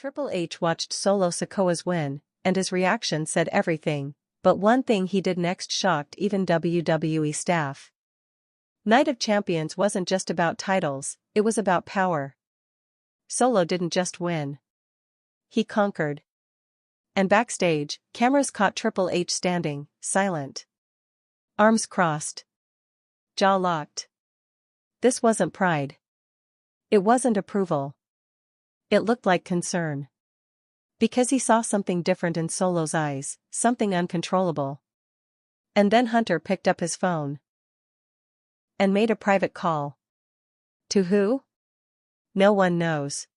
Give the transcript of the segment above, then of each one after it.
Triple H watched Solo Sikoa's win, and his reaction said everything, but one thing he did next shocked even WWE staff. Night of Champions wasn't just about titles, it was about power. Solo didn't just win. He conquered. And backstage, cameras caught Triple H standing, silent. Arms crossed. Jaw locked. This wasn't pride. It wasn't approval. It looked like concern. Because he saw something different in Solo's eyes, something uncontrollable. And then Hunter picked up his phone. And made a private call. To who? No one knows.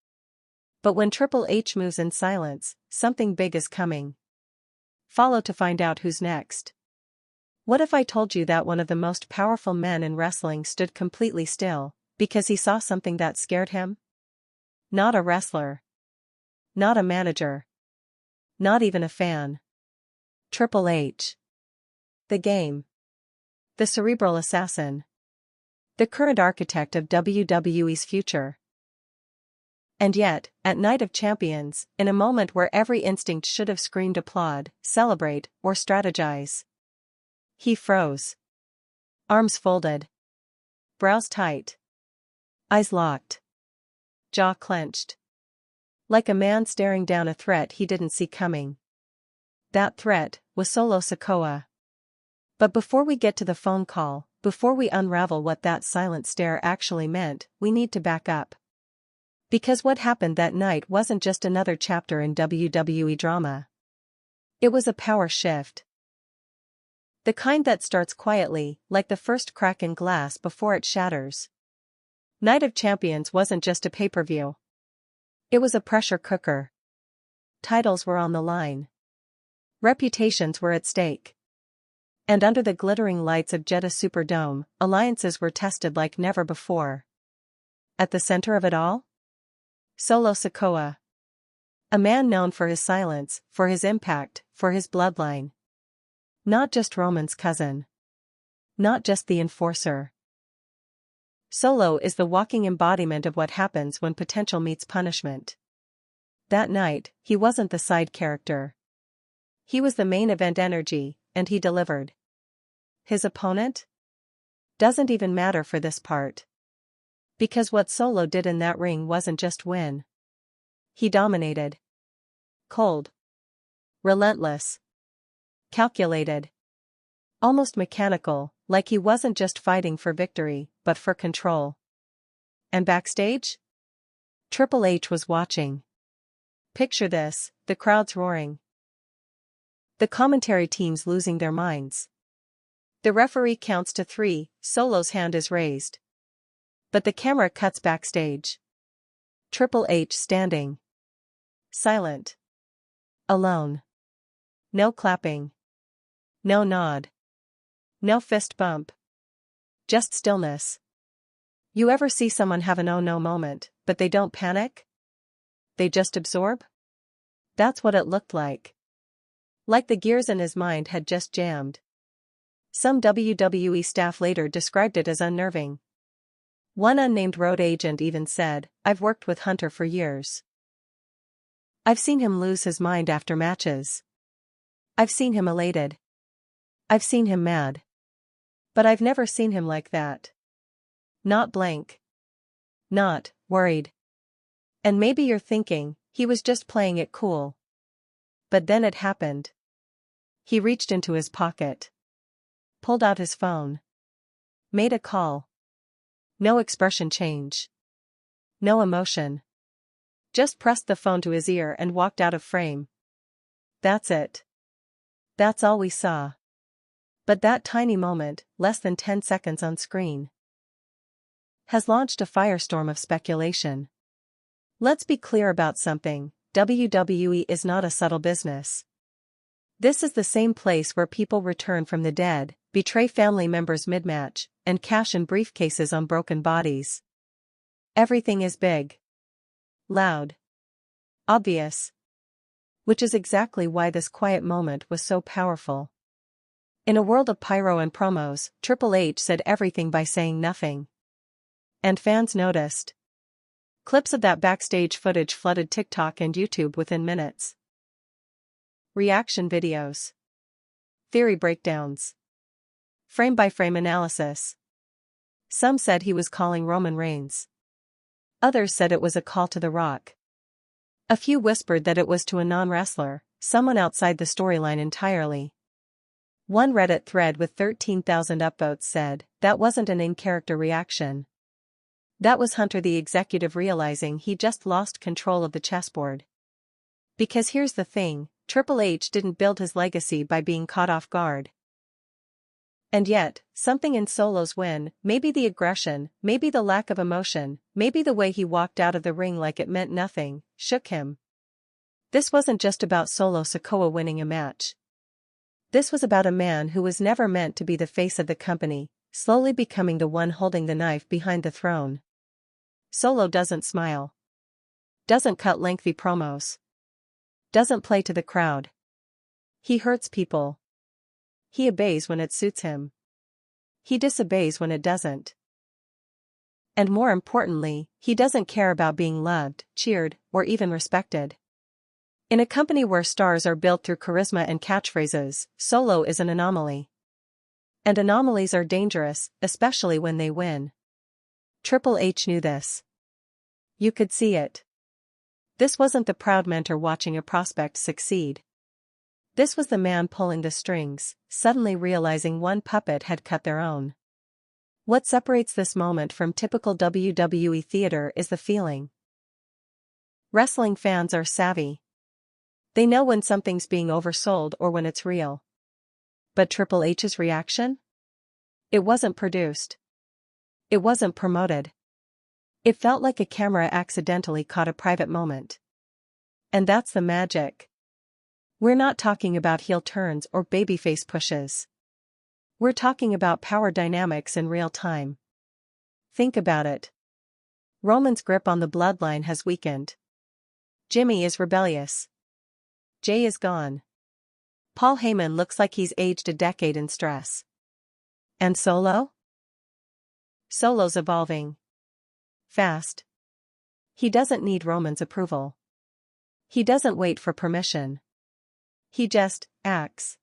But when Triple H moves in silence, something big is coming. Follow to find out who's next. What if I told you that one of the most powerful men in wrestling stood completely still, because he saw something that scared him? Not a wrestler. Not a manager. Not even a fan. Triple H. The game. The cerebral assassin. The current architect of WWE's future. And yet, at Night of Champions, in a moment where every instinct should have screamed applaud, celebrate, or strategize, he froze. Arms folded. Brows tight. Eyes locked. Jaw clenched. Like a man staring down a threat he didn't see coming. That threat was Solo Sikoa. But before we get to the phone call, before we unravel what that silent stare actually meant, we need to back up. Because what happened that night wasn't just another chapter in WWE drama. It was a power shift. The kind that starts quietly, like the first crack in glass before it shatters. Night of Champions wasn't just a pay-per-view. It was a pressure cooker. Titles were on the line. Reputations were at stake. And under the glittering lights of Jeddah Superdome, alliances were tested like never before. At the center of it all? Solo Sikoa. A man known for his silence, for his impact, for his bloodline. Not just Roman's cousin. Not just the enforcer. Solo is the walking embodiment of what happens when potential meets punishment. That night, he wasn't the side character. He was the main event energy, and he delivered. His opponent? Doesn't even matter for this part. Because what Solo did in that ring wasn't just win. He dominated. Cold. Relentless. Calculated. Almost mechanical, like he wasn't just fighting for victory, but for control. And backstage? Triple H was watching. Picture this, the crowd's roaring. The commentary team's losing their minds. The referee counts to 3, Solo's hand is raised. But the camera cuts backstage. Triple H standing. Silent. Alone. No clapping. No nod. No fist bump. Just stillness. You ever see someone have an oh no moment, but they don't panic? They just absorb? That's what it looked like. Like the gears in his mind had just jammed. Some WWE staff later described it as unnerving. One unnamed road agent even said, "I've worked with Hunter for years. I've seen him lose his mind after matches. I've seen him elated. I've seen him mad. But I've never seen him like that. Not blank. Not worried." And maybe you're thinking, he was just playing it cool. But then it happened. He reached into his pocket. Pulled out his phone. Made a call. No expression change. No emotion. Just pressed the phone to his ear and walked out of frame. That's it. That's all we saw. But that tiny moment, less than 10 seconds on screen, has launched a firestorm of speculation. Let's be clear about something, WWE is not a subtle business. This is the same place where people return from the dead, betray family members mid-match, and cash in briefcases on broken bodies. Everything is big. Loud. Obvious. Which is exactly why this quiet moment was so powerful. In a world of pyro and promos, Triple H said everything by saying nothing. And fans noticed. Clips of that backstage footage flooded TikTok and YouTube within minutes. Reaction videos. Theory breakdowns. Frame-by-frame analysis. Some said he was calling Roman Reigns. Others said it was a call to The Rock. A few whispered that it was to a non-wrestler, someone outside the storyline entirely. One Reddit thread with 13,000 upvotes said, "That wasn't an in-character reaction. That was Hunter the executive realizing he just lost control of the chessboard." Because here's the thing, Triple H didn't build his legacy by being caught off guard. And yet, something in Solo's win, maybe the aggression, maybe the lack of emotion, maybe the way he walked out of the ring like it meant nothing, shook him. This wasn't just about Solo Sikoa winning a match. This was about a man who was never meant to be the face of the company, slowly becoming the one holding the knife behind the throne. Solo doesn't smile. Doesn't cut lengthy promos. Doesn't play to the crowd. He hurts people. He obeys when it suits him. He disobeys when it doesn't. And more importantly, he doesn't care about being loved, cheered, or even respected. In a company where stars are built through charisma and catchphrases, Solo is an anomaly. And anomalies are dangerous, especially when they win. Triple H knew this. You could see it. This wasn't the proud mentor watching a prospect succeed. This was the man pulling the strings, suddenly realizing one puppet had cut their own. What separates this moment from typical WWE theater is the feeling. Wrestling fans are savvy. They know when something's being oversold or when it's real. But Triple H's reaction? It wasn't produced. It wasn't promoted. It felt like a camera accidentally caught a private moment. And that's the magic. We're not talking about heel turns or babyface pushes. We're talking about power dynamics in real time. Think about it. Roman's grip on the bloodline has weakened. Jimmy is rebellious. Jay is gone. Paul Heyman looks like he's aged a decade in stress. And Solo? Solo's evolving. Fast. He doesn't need Roman's approval. He doesn't wait for permission. He just acts.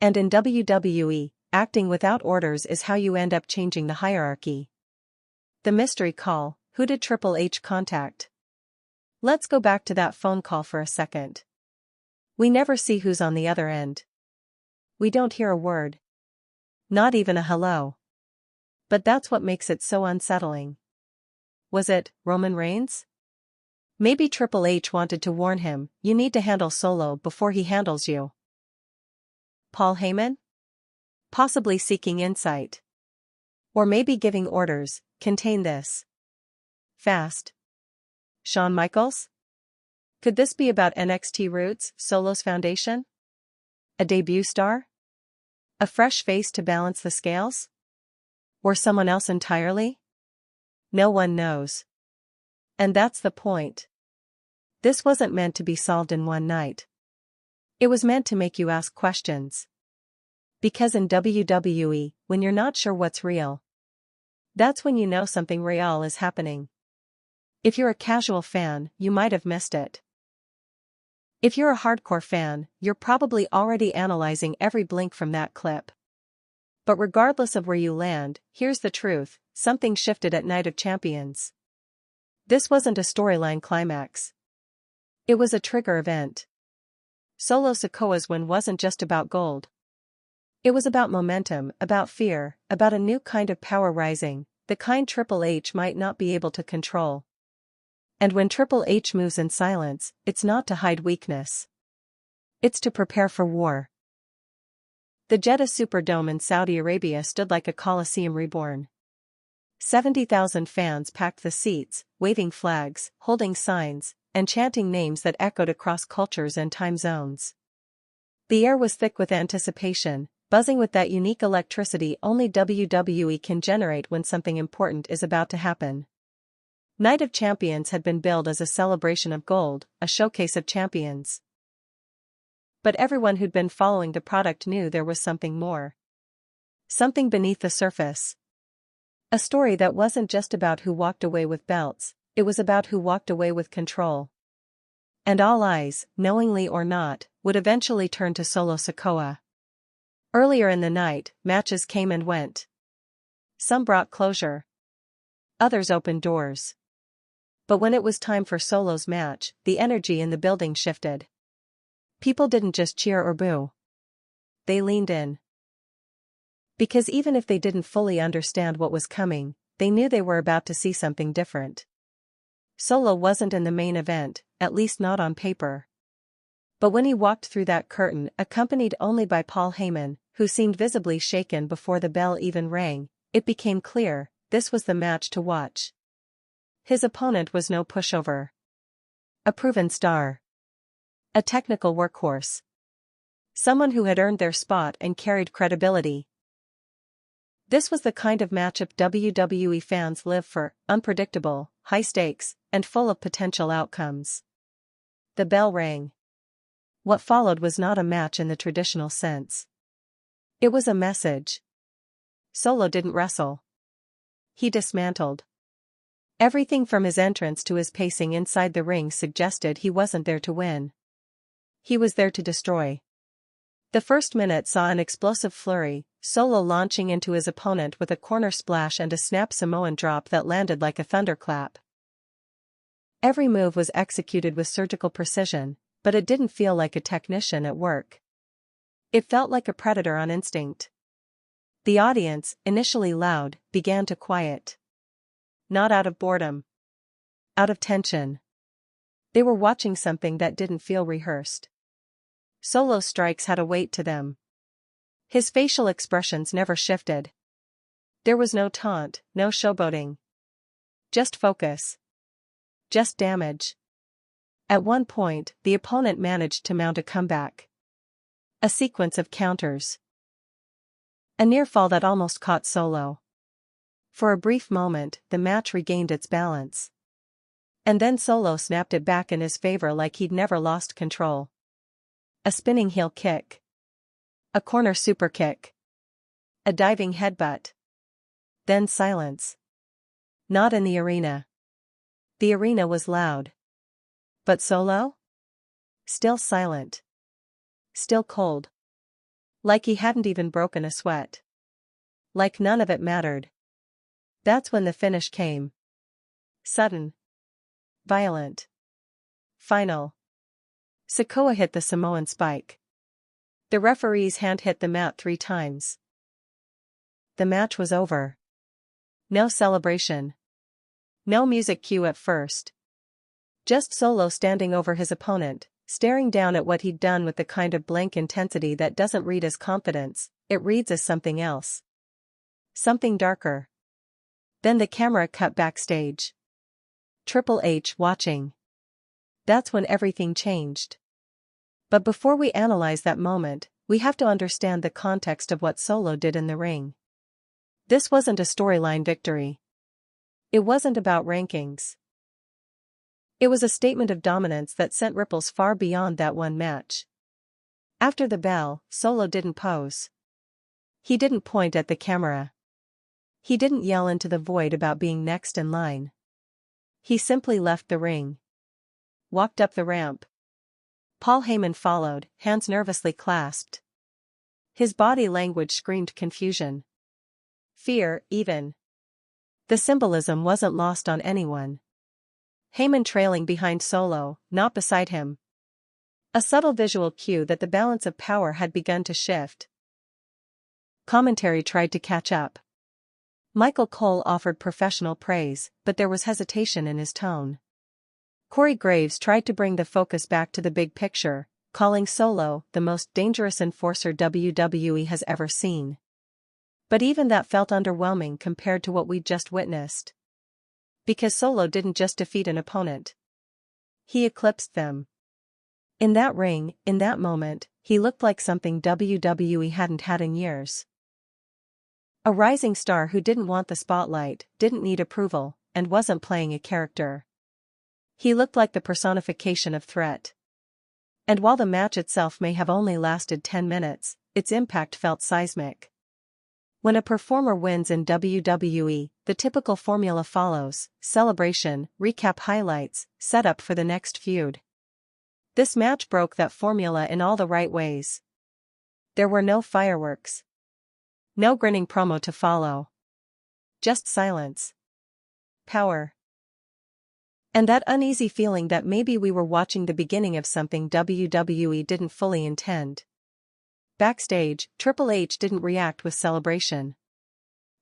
And in WWE, acting without orders is how you end up changing the hierarchy. The mystery call, who did Triple H contact? Let's go back to that phone call for a second. We never see who's on the other end. We don't hear a word. Not even a hello. But that's what makes it so unsettling. Was it Roman Reigns? Maybe Triple H wanted to warn him, you need to handle Solo before he handles you. Paul Heyman? Possibly seeking insight. Or maybe giving orders, contain this. Fast. Shawn Michaels? Could this be about NXT roots, Solo's foundation? A debut star? A fresh face to balance the scales? Or someone else entirely? No one knows. And that's the point. This wasn't meant to be solved in one night. It was meant to make you ask questions. Because in WWE, when you're not sure what's real, that's when you know something real is happening. If you're a casual fan, you might have missed it. If you're a hardcore fan, you're probably already analyzing every blink from that clip. But regardless of where you land, here's the truth, something shifted at Night of Champions. This wasn't a storyline climax. It was a trigger event. Solo Sikoa's win wasn't just about gold. It was about momentum, about fear, about a new kind of power rising, the kind Triple H might not be able to control. And when Triple H moves in silence, it's not to hide weakness. It's to prepare for war. The Jeddah Superdome in Saudi Arabia stood like a coliseum reborn. 70,000 fans packed the seats, waving flags, holding signs, and chanting names that echoed across cultures and time zones. The air was thick with anticipation, buzzing with that unique electricity only WWE can generate when something important is about to happen. Night of Champions had been billed as a celebration of gold, a showcase of champions. But everyone who'd been following the product knew there was something more. Something beneath the surface. A story that wasn't just about who walked away with belts, It was about who walked away with control. And all eyes, knowingly or not, would eventually turn to Solo Sikoa. Earlier in the night, matches came and went. Some brought closure. Others opened doors. But when it was time for Solo's match, the energy in the building shifted. People didn't just cheer or boo. They leaned in. Because even if they didn't fully understand what was coming, they knew they were about to see something different. Solo wasn't in the main event, at least not on paper. But when he walked through that curtain, accompanied only by Paul Heyman, who seemed visibly shaken before the bell even rang, it became clear, this was the match to watch. His opponent was no pushover. A proven star. A technical workhorse. Someone who had earned their spot and carried credibility. This was the kind of matchup WWE fans live for, unpredictable, high stakes, and full of potential outcomes. The bell rang. What followed was not a match in the traditional sense. It was a message. Solo didn't wrestle. He dismantled. Everything from his entrance to his pacing inside the ring suggested he wasn't there to win. He was there to destroy. The first minute saw an explosive flurry, Solo launching into his opponent with a corner splash and a snap Samoan drop that landed like a thunderclap. Every move was executed with surgical precision, but it didn't feel like a technician at work. It felt like a predator on instinct. The audience, initially loud, began to quiet. Not out of boredom. Out of tension. They were watching something that didn't feel rehearsed. Solo's strikes had a weight to them. His facial expressions never shifted. There was no taunt, no showboating. Just focus. Just damage. At one point, the opponent managed to mount a comeback. A sequence of counters. A near fall that almost caught Solo. For a brief moment, the match regained its balance. And then Solo snapped it back in his favor like he'd never lost control. A spinning heel kick. A corner super kick. A diving headbutt. Then silence. Not in the arena. The arena was loud. But Solo? Still silent. Still cold. Like he hadn't even broken a sweat. Like none of it mattered. That's when the finish came. Sudden. Violent. Final. Sikoa hit the Samoan spike. The referee's hand hit the mat 3 times. The match was over. No celebration. No music cue at first. Just Solo standing over his opponent, staring down at what he'd done with the kind of blank intensity that doesn't read as confidence, it reads as something else. Something darker. Then the camera cut backstage. Triple H watching. That's when everything changed. But before we analyze that moment, we have to understand the context of what Solo did in the ring. This wasn't a storyline victory. It wasn't about rankings. It was a statement of dominance that sent ripples far beyond that one match. After the bell, Solo didn't pose. He didn't point at the camera. He didn't yell into the void about being next in line. He simply left the ring. Walked up the ramp. Paul Heyman followed, hands nervously clasped. His body language screamed confusion. Fear, even. The symbolism wasn't lost on anyone. Heyman trailing behind Solo, not beside him. A subtle visual cue that the balance of power had begun to shift. Commentary tried to catch up. Michael Cole offered professional praise, but there was hesitation in his tone. Corey Graves tried to bring the focus back to the big picture, calling Solo the most dangerous enforcer WWE has ever seen. But even that felt underwhelming compared to what we'd just witnessed. Because Solo didn't just defeat an opponent. He eclipsed them. In that ring, in that moment, he looked like something WWE hadn't had in years. A rising star who didn't want the spotlight, didn't need approval, and wasn't playing a character. He looked like the personification of threat. And while the match itself may have only lasted 10 minutes, its impact felt seismic. When a performer wins in WWE, the typical formula follows: celebration, recap highlights, setup for the next feud. This match broke that formula in all the right ways. There were no fireworks. No grinning promo to follow. Just silence. Power. And that uneasy feeling that maybe we were watching the beginning of something WWE didn't fully intend. Backstage, Triple H didn't react with celebration.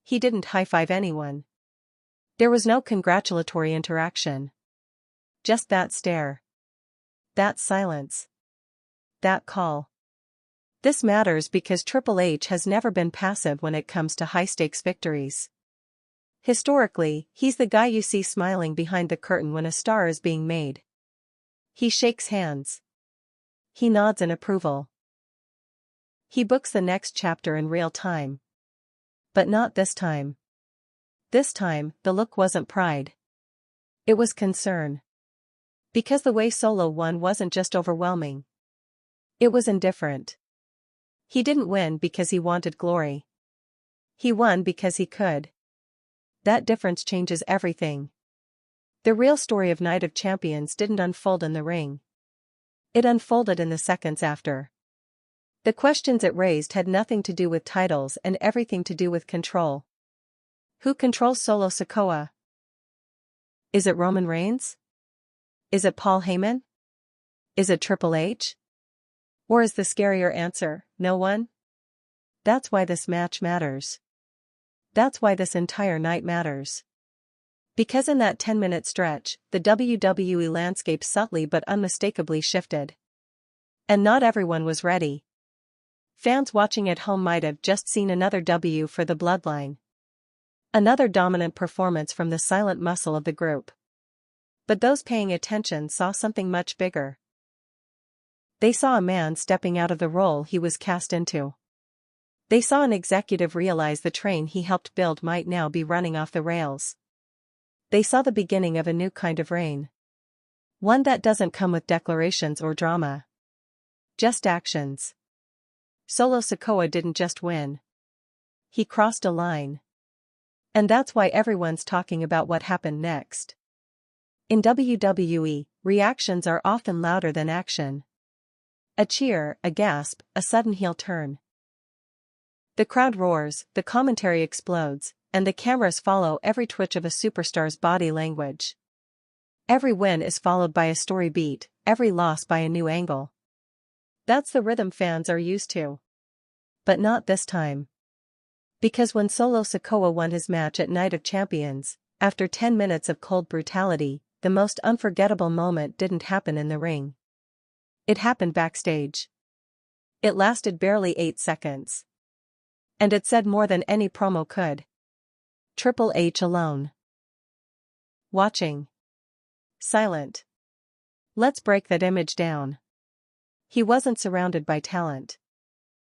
He didn't high-five anyone. There was no congratulatory interaction. Just that stare. That silence. That call. This matters because Triple H has never been passive when it comes to high-stakes victories. Historically, he's the guy you see smiling behind the curtain when a star is being made. He shakes hands. He nods in approval. He books the next chapter in real time. But not this time. This time, the look wasn't pride. It was concern. Because the way Solo won wasn't just overwhelming. It was indifferent. He didn't win because he wanted glory. He won because he could. That difference changes everything. The real story of Night of Champions didn't unfold in the ring. It unfolded in the seconds after. The questions it raised had nothing to do with titles and everything to do with control. Who controls Solo Sikoa? Is it Roman Reigns? Is it Paul Heyman? Is it Triple H? Or is the scarier answer, no one? That's why this match matters. That's why this entire night matters. Because in that 10-minute stretch, the WWE landscape subtly but unmistakably shifted. And not everyone was ready. Fans watching at home might have just seen another W for the Bloodline. Another dominant performance from the silent muscle of the group. But those paying attention saw something much bigger. They saw a man stepping out of the role he was cast into. They saw an executive realize the train he helped build might now be running off the rails. They saw the beginning of a new kind of reign. One that doesn't come with declarations or drama. Just actions. Solo Sikoa didn't just win. He crossed a line. And that's why everyone's talking about what happened next. In WWE, reactions are often louder than action. A cheer, a gasp, a sudden heel turn. The crowd roars, the commentary explodes, and the cameras follow every twitch of a superstar's body language. Every win is followed by a story beat, every loss by a new angle. That's the rhythm fans are used to. But not this time. Because when Solo Sikoa won his match at Night of Champions, after 10 minutes of cold brutality, the most unforgettable moment didn't happen in the ring. It happened backstage. It lasted barely 8 seconds. And it said more than any promo could. Triple H alone. Watching. Silent. Let's break that image down. He wasn't surrounded by talent.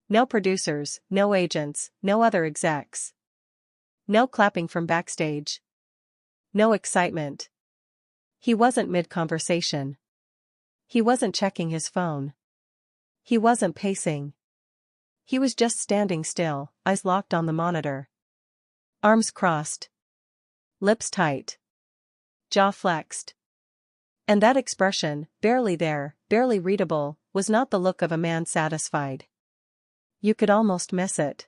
No producers, no agents, no other execs. No clapping from backstage. No excitement. He wasn't mid-conversation. He wasn't checking his phone. He wasn't pacing. He was just standing still, eyes locked on the monitor. Arms crossed. Lips tight. Jaw flexed. And that expression, barely there, barely readable, was not the look of a man satisfied. You could almost miss it.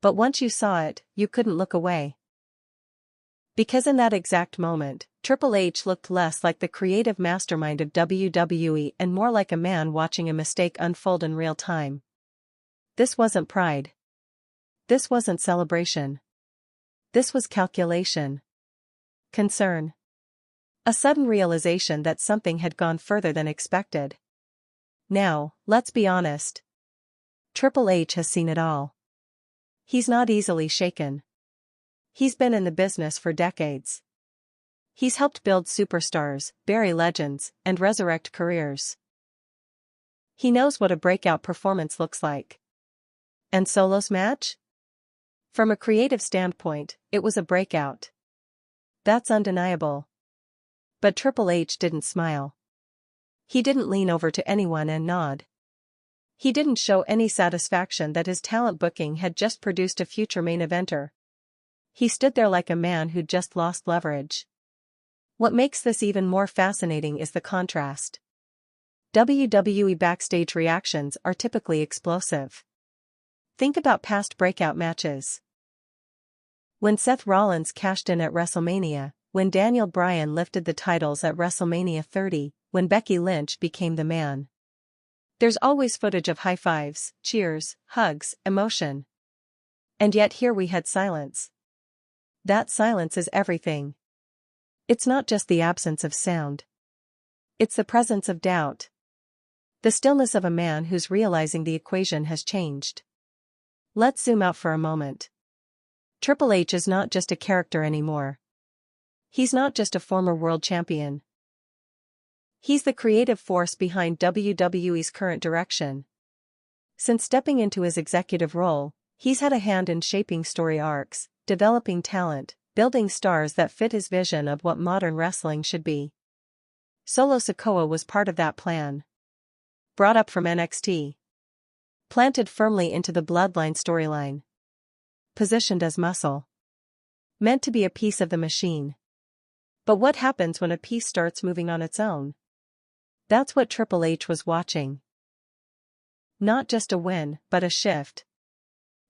But once you saw it, you couldn't look away. Because in that exact moment, Triple H looked less like the creative mastermind of WWE and more like a man watching a mistake unfold in real time. This wasn't pride. This wasn't celebration. This was calculation. Concern. A sudden realization that something had gone further than expected. Now, let's be honest. Triple H has seen it all. He's not easily shaken. He's been in the business for decades. He's helped build superstars, bury legends, and resurrect careers. He knows what a breakout performance looks like. And Solo's match? From a creative standpoint, it was a breakout. That's undeniable. But Triple H didn't smile. He didn't lean over to anyone and nod. He didn't show any satisfaction that his talent booking had just produced a future main eventer. He stood there like a man who'd just lost leverage. What makes this even more fascinating is the contrast. WWE backstage reactions are typically explosive. Think about past breakout matches. When Seth Rollins cashed in at WrestleMania, when Daniel Bryan lifted the titles at WrestleMania 30, when Becky Lynch became the man. There's always footage of high fives, cheers, hugs, emotion. And yet here we had silence. That silence is everything. It's not just the absence of sound. It's the presence of doubt. The stillness of a man who's realizing the equation has changed. Let's zoom out for a moment. Triple H is not just a character anymore. He's not just a former world champion. He's the creative force behind WWE's current direction. Since stepping into his executive role, he's had a hand in shaping story arcs, developing talent, building stars that fit his vision of what modern wrestling should be. Solo Sikoa was part of that plan. Brought up from NXT. Planted firmly into the Bloodline storyline. Positioned as muscle. Meant to be a piece of the machine. But what happens when a piece starts moving on its own? That's what Triple H was watching. Not just a win, but a shift.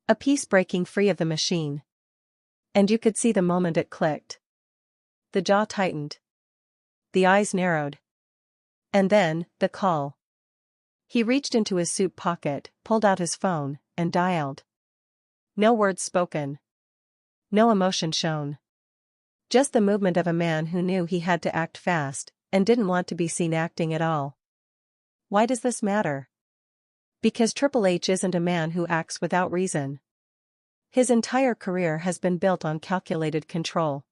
A piece breaking free of the machine. And you could see the moment it clicked. The jaw tightened. The eyes narrowed. And then, the call. He reached into his suit pocket, pulled out his phone, and dialed. No words spoken. No emotion shown. Just the movement of a man who knew he had to act fast, and didn't want to be seen acting at all. Why does this matter? Because Triple H isn't a man who acts without reason. His entire career has been built on calculated control.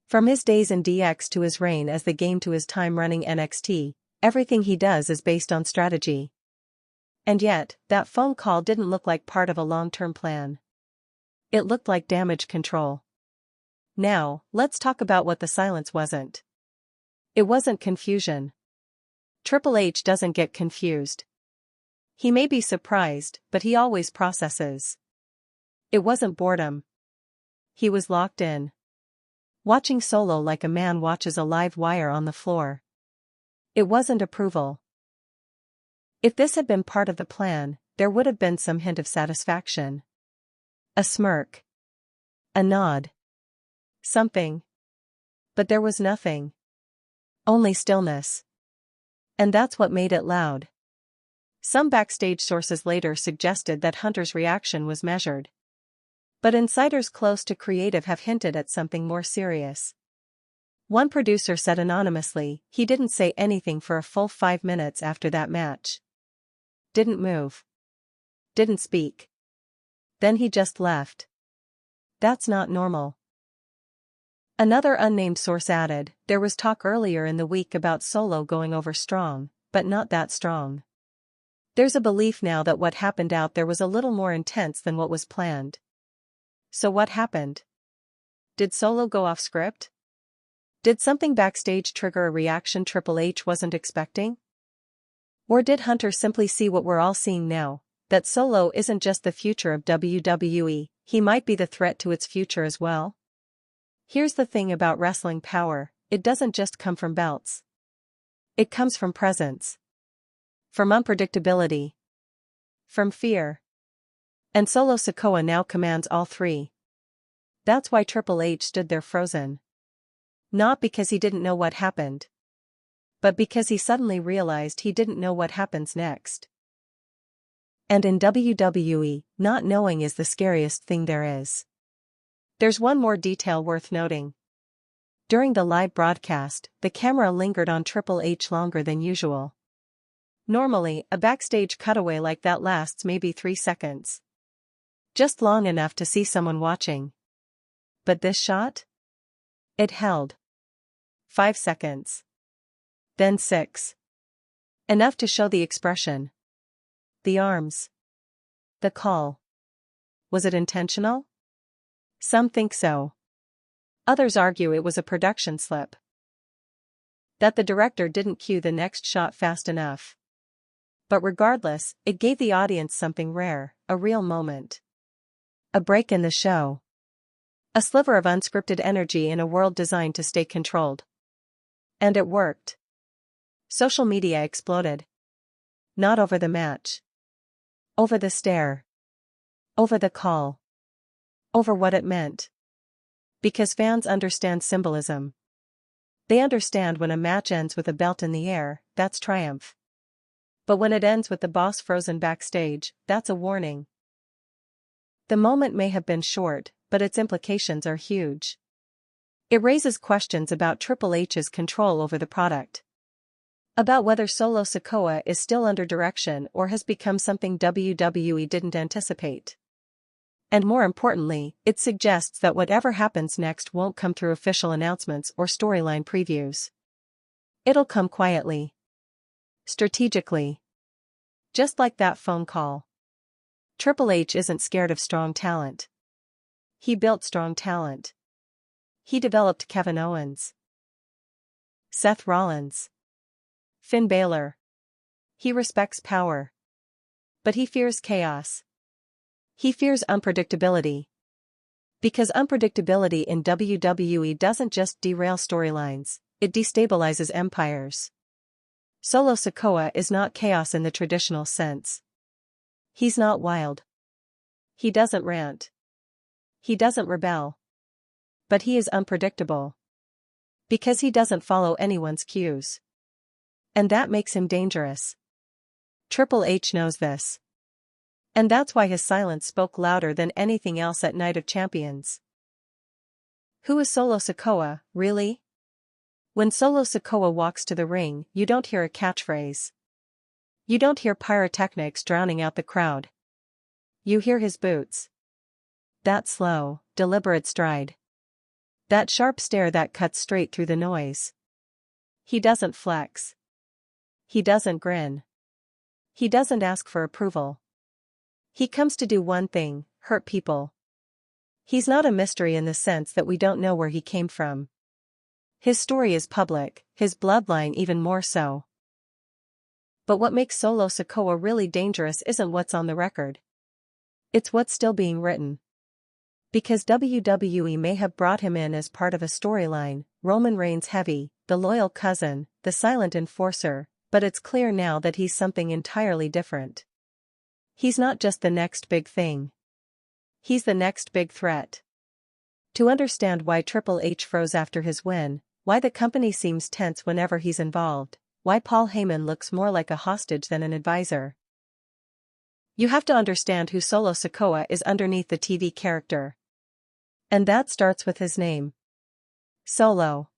From his days in DX to his reign as the Game to his time running NXT, everything he does is based on strategy. And yet, that phone call didn't look like part of a long-term plan. It looked like damage control. Now, let's talk about what the silence wasn't. It wasn't confusion. Triple H doesn't get confused. He may be surprised, but he always processes. It wasn't boredom. He was locked in. Watching Solo like a man watches a live wire on the floor. It wasn't approval. If this had been part of the plan, there would have been some hint of satisfaction. A smirk. A nod. Something. But there was nothing. Only stillness. And that's what made it loud. Some backstage sources later suggested that Hunter's reaction was measured. But insiders close to creative have hinted at something more serious. One producer said anonymously, he didn't say anything for a full 5 minutes after that match. Didn't move. Didn't speak. Then he just left. That's not normal. Another unnamed source added, there was talk earlier in the week about Solo going over strong, but not that strong. There's a belief now that what happened out there was a little more intense than what was planned. So what happened? Did Solo go off script? Did something backstage trigger a reaction Triple H wasn't expecting? Or did Hunter simply see what we're all seeing now, that Solo isn't just the future of WWE, he might be the threat to its future as well? Here's the thing about wrestling power, it doesn't just come from belts. It comes from presence. From unpredictability. From fear. And Solo Sikoa now commands all three. That's why Triple H stood there frozen. Not because he didn't know what happened. But because he suddenly realized he didn't know what happens next. And in WWE, not knowing is the scariest thing there is. There's one more detail worth noting. During the live broadcast, the camera lingered on Triple H longer than usual. Normally, a backstage cutaway like that lasts maybe 3 seconds. Just long enough to see someone watching. But this shot? It held 5 seconds. Then 6. Enough to show the expression. The arms. The call. Was it intentional? Some think so. Others argue it was a production slip. That the director didn't cue the next shot fast enough. But regardless, it gave the audience something rare, a real moment. A break in the show. A sliver of unscripted energy in a world designed to stay controlled. And it worked. Social media exploded. Not over the match. Over the stare. Over the call. Over what it meant. Because fans understand symbolism. They understand when a match ends with a belt in the air, that's triumph. But when it ends with the boss frozen backstage, that's a warning. The moment may have been short, but its implications are huge. It raises questions about Triple H's control over the product. About whether Solo Sikoa is still under direction or has become something WWE didn't anticipate. And more importantly, it suggests that whatever happens next won't come through official announcements or storyline previews. It'll come quietly. Strategically. Just like that phone call. Triple H isn't scared of strong talent. He built strong talent. He developed Kevin Owens, Seth Rollins, Finn Balor. He respects power. But he fears chaos. He fears unpredictability. Because unpredictability in WWE doesn't just derail storylines, it destabilizes empires. Solo Sikoa is not chaos in the traditional sense. He's not wild. He doesn't rant. He doesn't rebel. But he is unpredictable. Because he doesn't follow anyone's cues. And that makes him dangerous. Triple H knows this. And that's why his silence spoke louder than anything else at Night of Champions. Who is Solo Sikoa, really? When Solo Sikoa walks to the ring, you don't hear a catchphrase. You don't hear pyrotechnics drowning out the crowd. You hear his boots. That slow, deliberate stride. That sharp stare that cuts straight through the noise. He doesn't flex. He doesn't grin. He doesn't ask for approval. He comes to do one thing, hurt people. He's not a mystery in the sense that we don't know where he came from. His story is public, his bloodline even more so. But what makes Solo Sikoa really dangerous isn't what's on the record. It's what's still being written. Because WWE may have brought him in as part of a storyline, Roman Reigns heavy, the loyal cousin, the silent enforcer, but it's clear now that he's something entirely different. He's not just the next big thing. He's the next big threat. To understand why Triple H froze after his win, why the company seems tense whenever he's involved, why Paul Heyman looks more like a hostage than an advisor. You have to understand who Solo Sikoa is underneath the TV character. And that starts with his name. Solo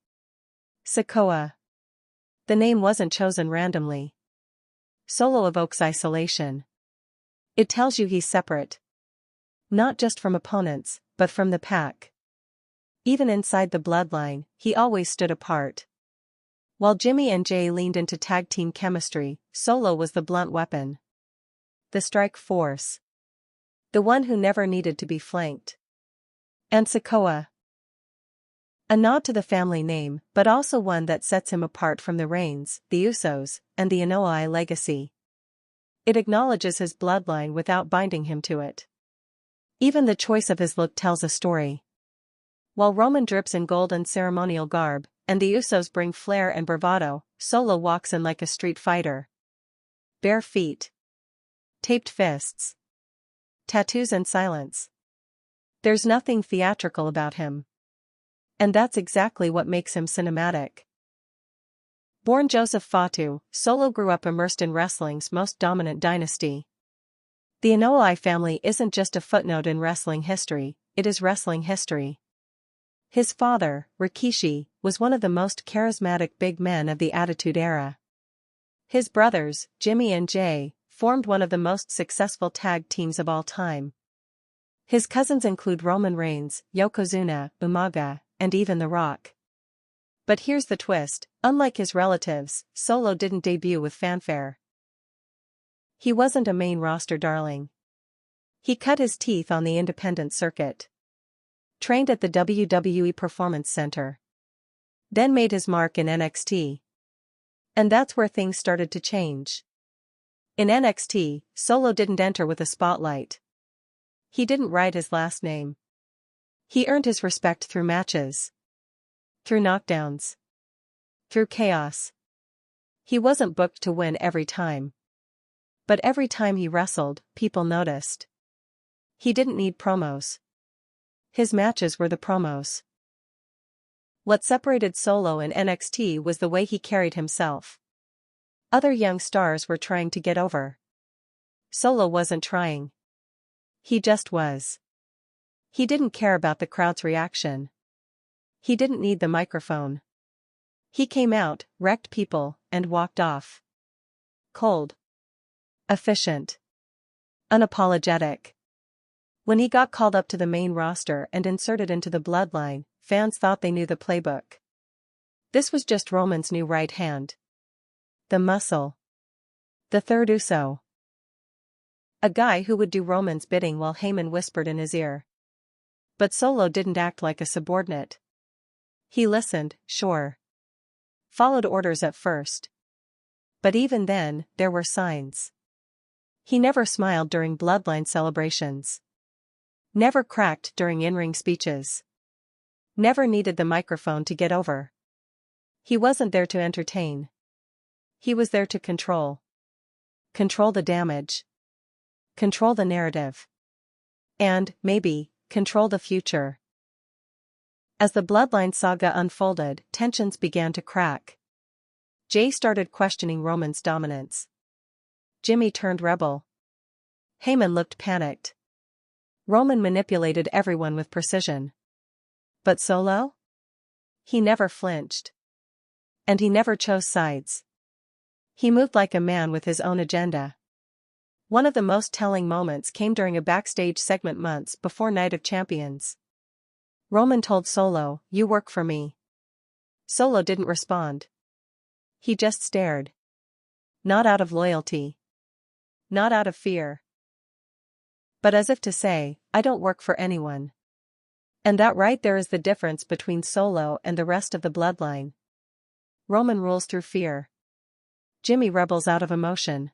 Sikoa. The name wasn't chosen randomly. Solo evokes isolation. It tells you he's separate. Not just from opponents, but from the pack. Even inside the bloodline, he always stood apart. While Jimmy and Jay leaned into tag team chemistry, Solo was the blunt weapon. The strike force. The one who never needed to be flanked. And Sikoa. A nod to the family name, but also one that sets him apart from the Reigns, the Usos, and the Anoa'i legacy. It acknowledges his bloodline without binding him to it. Even the choice of his look tells a story. While Roman drips in gold and ceremonial garb, and the Usos bring flair and bravado, Solo walks in like a street fighter. Bare feet. Taped fists. Tattoos and silence. There's nothing theatrical about him. And that's exactly what makes him cinematic. Born Joseph Fatu, Solo grew up immersed in wrestling's most dominant dynasty. The Anoa'i family isn't just a footnote in wrestling history, it is wrestling history. His father, Rikishi, was one of the most charismatic big men of the Attitude Era. His brothers, Jimmy and Jay, formed one of the most successful tag teams of all time. His cousins include Roman Reigns, Yokozuna, Umaga, and even The Rock. But here's the twist, unlike his relatives, Solo didn't debut with fanfare. He wasn't a main roster darling. He cut his teeth on the independent circuit. Trained at the WWE Performance Center. Then made his mark in NXT. And that's where things started to change. In NXT, Solo didn't enter with a spotlight. He didn't write his last name. He earned his respect through matches. Through knockdowns. Through chaos. He wasn't booked to win every time. But every time he wrestled, people noticed. He didn't need promos. His matches were the promos. What separated Solo and NXT was the way he carried himself. Other young stars were trying to get over. Solo wasn't trying. He just was. He didn't care about the crowd's reaction. He didn't need the microphone. He came out, wrecked people, and walked off. Cold. Efficient. Unapologetic. When he got called up to the main roster and inserted into the bloodline, fans thought they knew the playbook. This was just Roman's new right hand. The muscle. The third Uso. A guy who would do Roman's bidding while Heyman whispered in his ear. But Solo didn't act like a subordinate. He listened, sure. Followed orders at first. But even then, there were signs. He never smiled during bloodline celebrations. Never cracked during in-ring speeches. Never needed the microphone to get over. He wasn't there to entertain. He was there to control. Control the damage. Control the narrative. And, maybe, control the future. As the bloodline saga unfolded, tensions began to crack. Jay started questioning Roman's dominance. Jimmy turned rebel. Heyman looked panicked. Roman manipulated everyone with precision. But Solo? He never flinched. And he never chose sides. He moved like a man with his own agenda. One of the most telling moments came during a backstage segment months before Night of Champions. Roman told Solo, "You work for me." Solo didn't respond. He just stared. Not out of loyalty. Not out of fear. But as if to say, I don't work for anyone. And that right there is the difference between Solo and the rest of the bloodline. Roman rules through fear. Jimmy rebels out of emotion.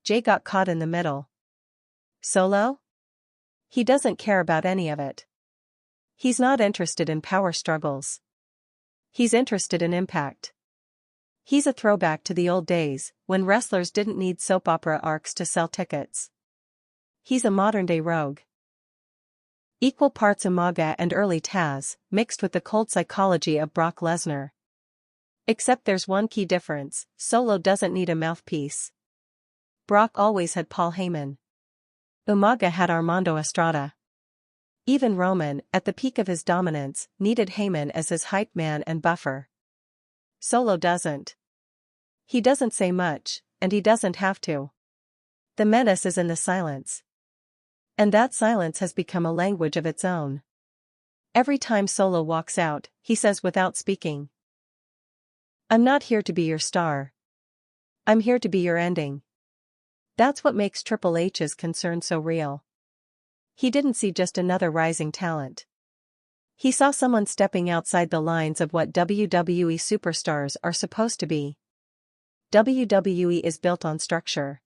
Jay got caught in the middle. Solo? He doesn't care about any of it. He's not interested in power struggles. He's interested in impact. He's a throwback to the old days, when wrestlers didn't need soap opera arcs to sell tickets. He's a modern-day rogue. Equal parts Umaga and early Taz, mixed with the cold psychology of Brock Lesnar. Except there's one key difference, Solo doesn't need a mouthpiece. Brock always had Paul Heyman. Umaga had Armando Estrada. Even Roman, at the peak of his dominance, needed Heyman as his hype man and buffer. Solo doesn't. He doesn't say much, and he doesn't have to. The menace is in the silence. And that silence has become a language of its own. Every time Solo walks out, he says without speaking, "I'm not here to be your star. I'm here to be your ending." That's what makes Triple H's concern so real. He didn't see just another rising talent. He saw someone stepping outside the lines of what WWE superstars are supposed to be. WWE is built on structure.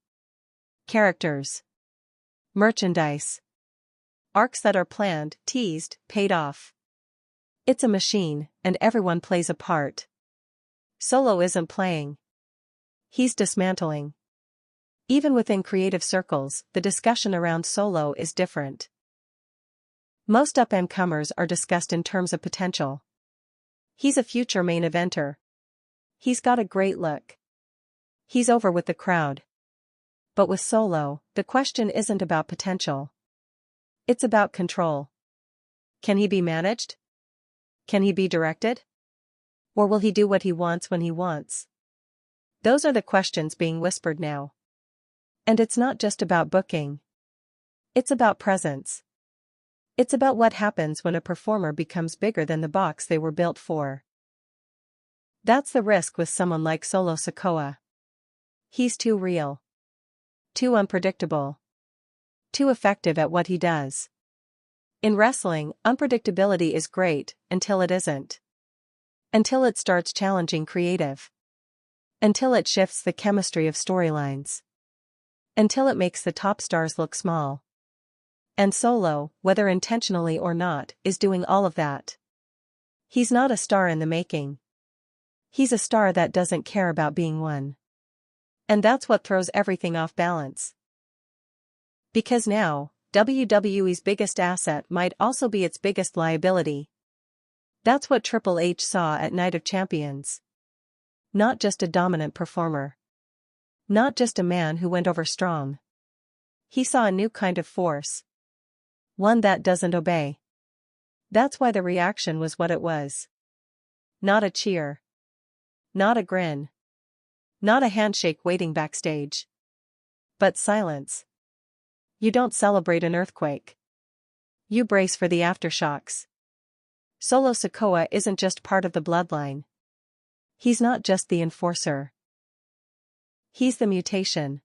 Characters. Merchandise. Arcs that are planned, teased, paid off. It's a machine, and everyone plays a part. Solo isn't playing. He's dismantling. Even within creative circles, the discussion around Solo is different. Most up-and-comers are discussed in terms of potential. He's a future main eventer. He's got a great look. He's over with the crowd. But with Solo, the question isn't about potential. It's about control. Can he be managed? Can he be directed? Or will he do what he wants when he wants? Those are the questions being whispered now. And it's not just about booking. It's about presence. It's about what happens when a performer becomes bigger than the box they were built for. That's the risk with someone like Solo Sikoa. He's too real. Too unpredictable. Too effective at what he does. In wrestling, unpredictability is great, until it isn't. Until it starts challenging creative. Until it shifts the chemistry of storylines. Until it makes the top stars look small. And Solo, whether intentionally or not, is doing all of that. He's not a star in the making. He's a star that doesn't care about being one. And that's what throws everything off balance. Because now, WWE's biggest asset might also be its biggest liability. That's what Triple H saw at Night of Champions. Not just a dominant performer. Not just a man who went over strong. He saw a new kind of force. One that doesn't obey. That's why the reaction was what it was. Not a cheer. Not a grin. Not a handshake waiting backstage. But silence. You don't celebrate an earthquake. You brace for the aftershocks. Solo Sikoa isn't just part of the bloodline. He's not just the enforcer. He's the mutation.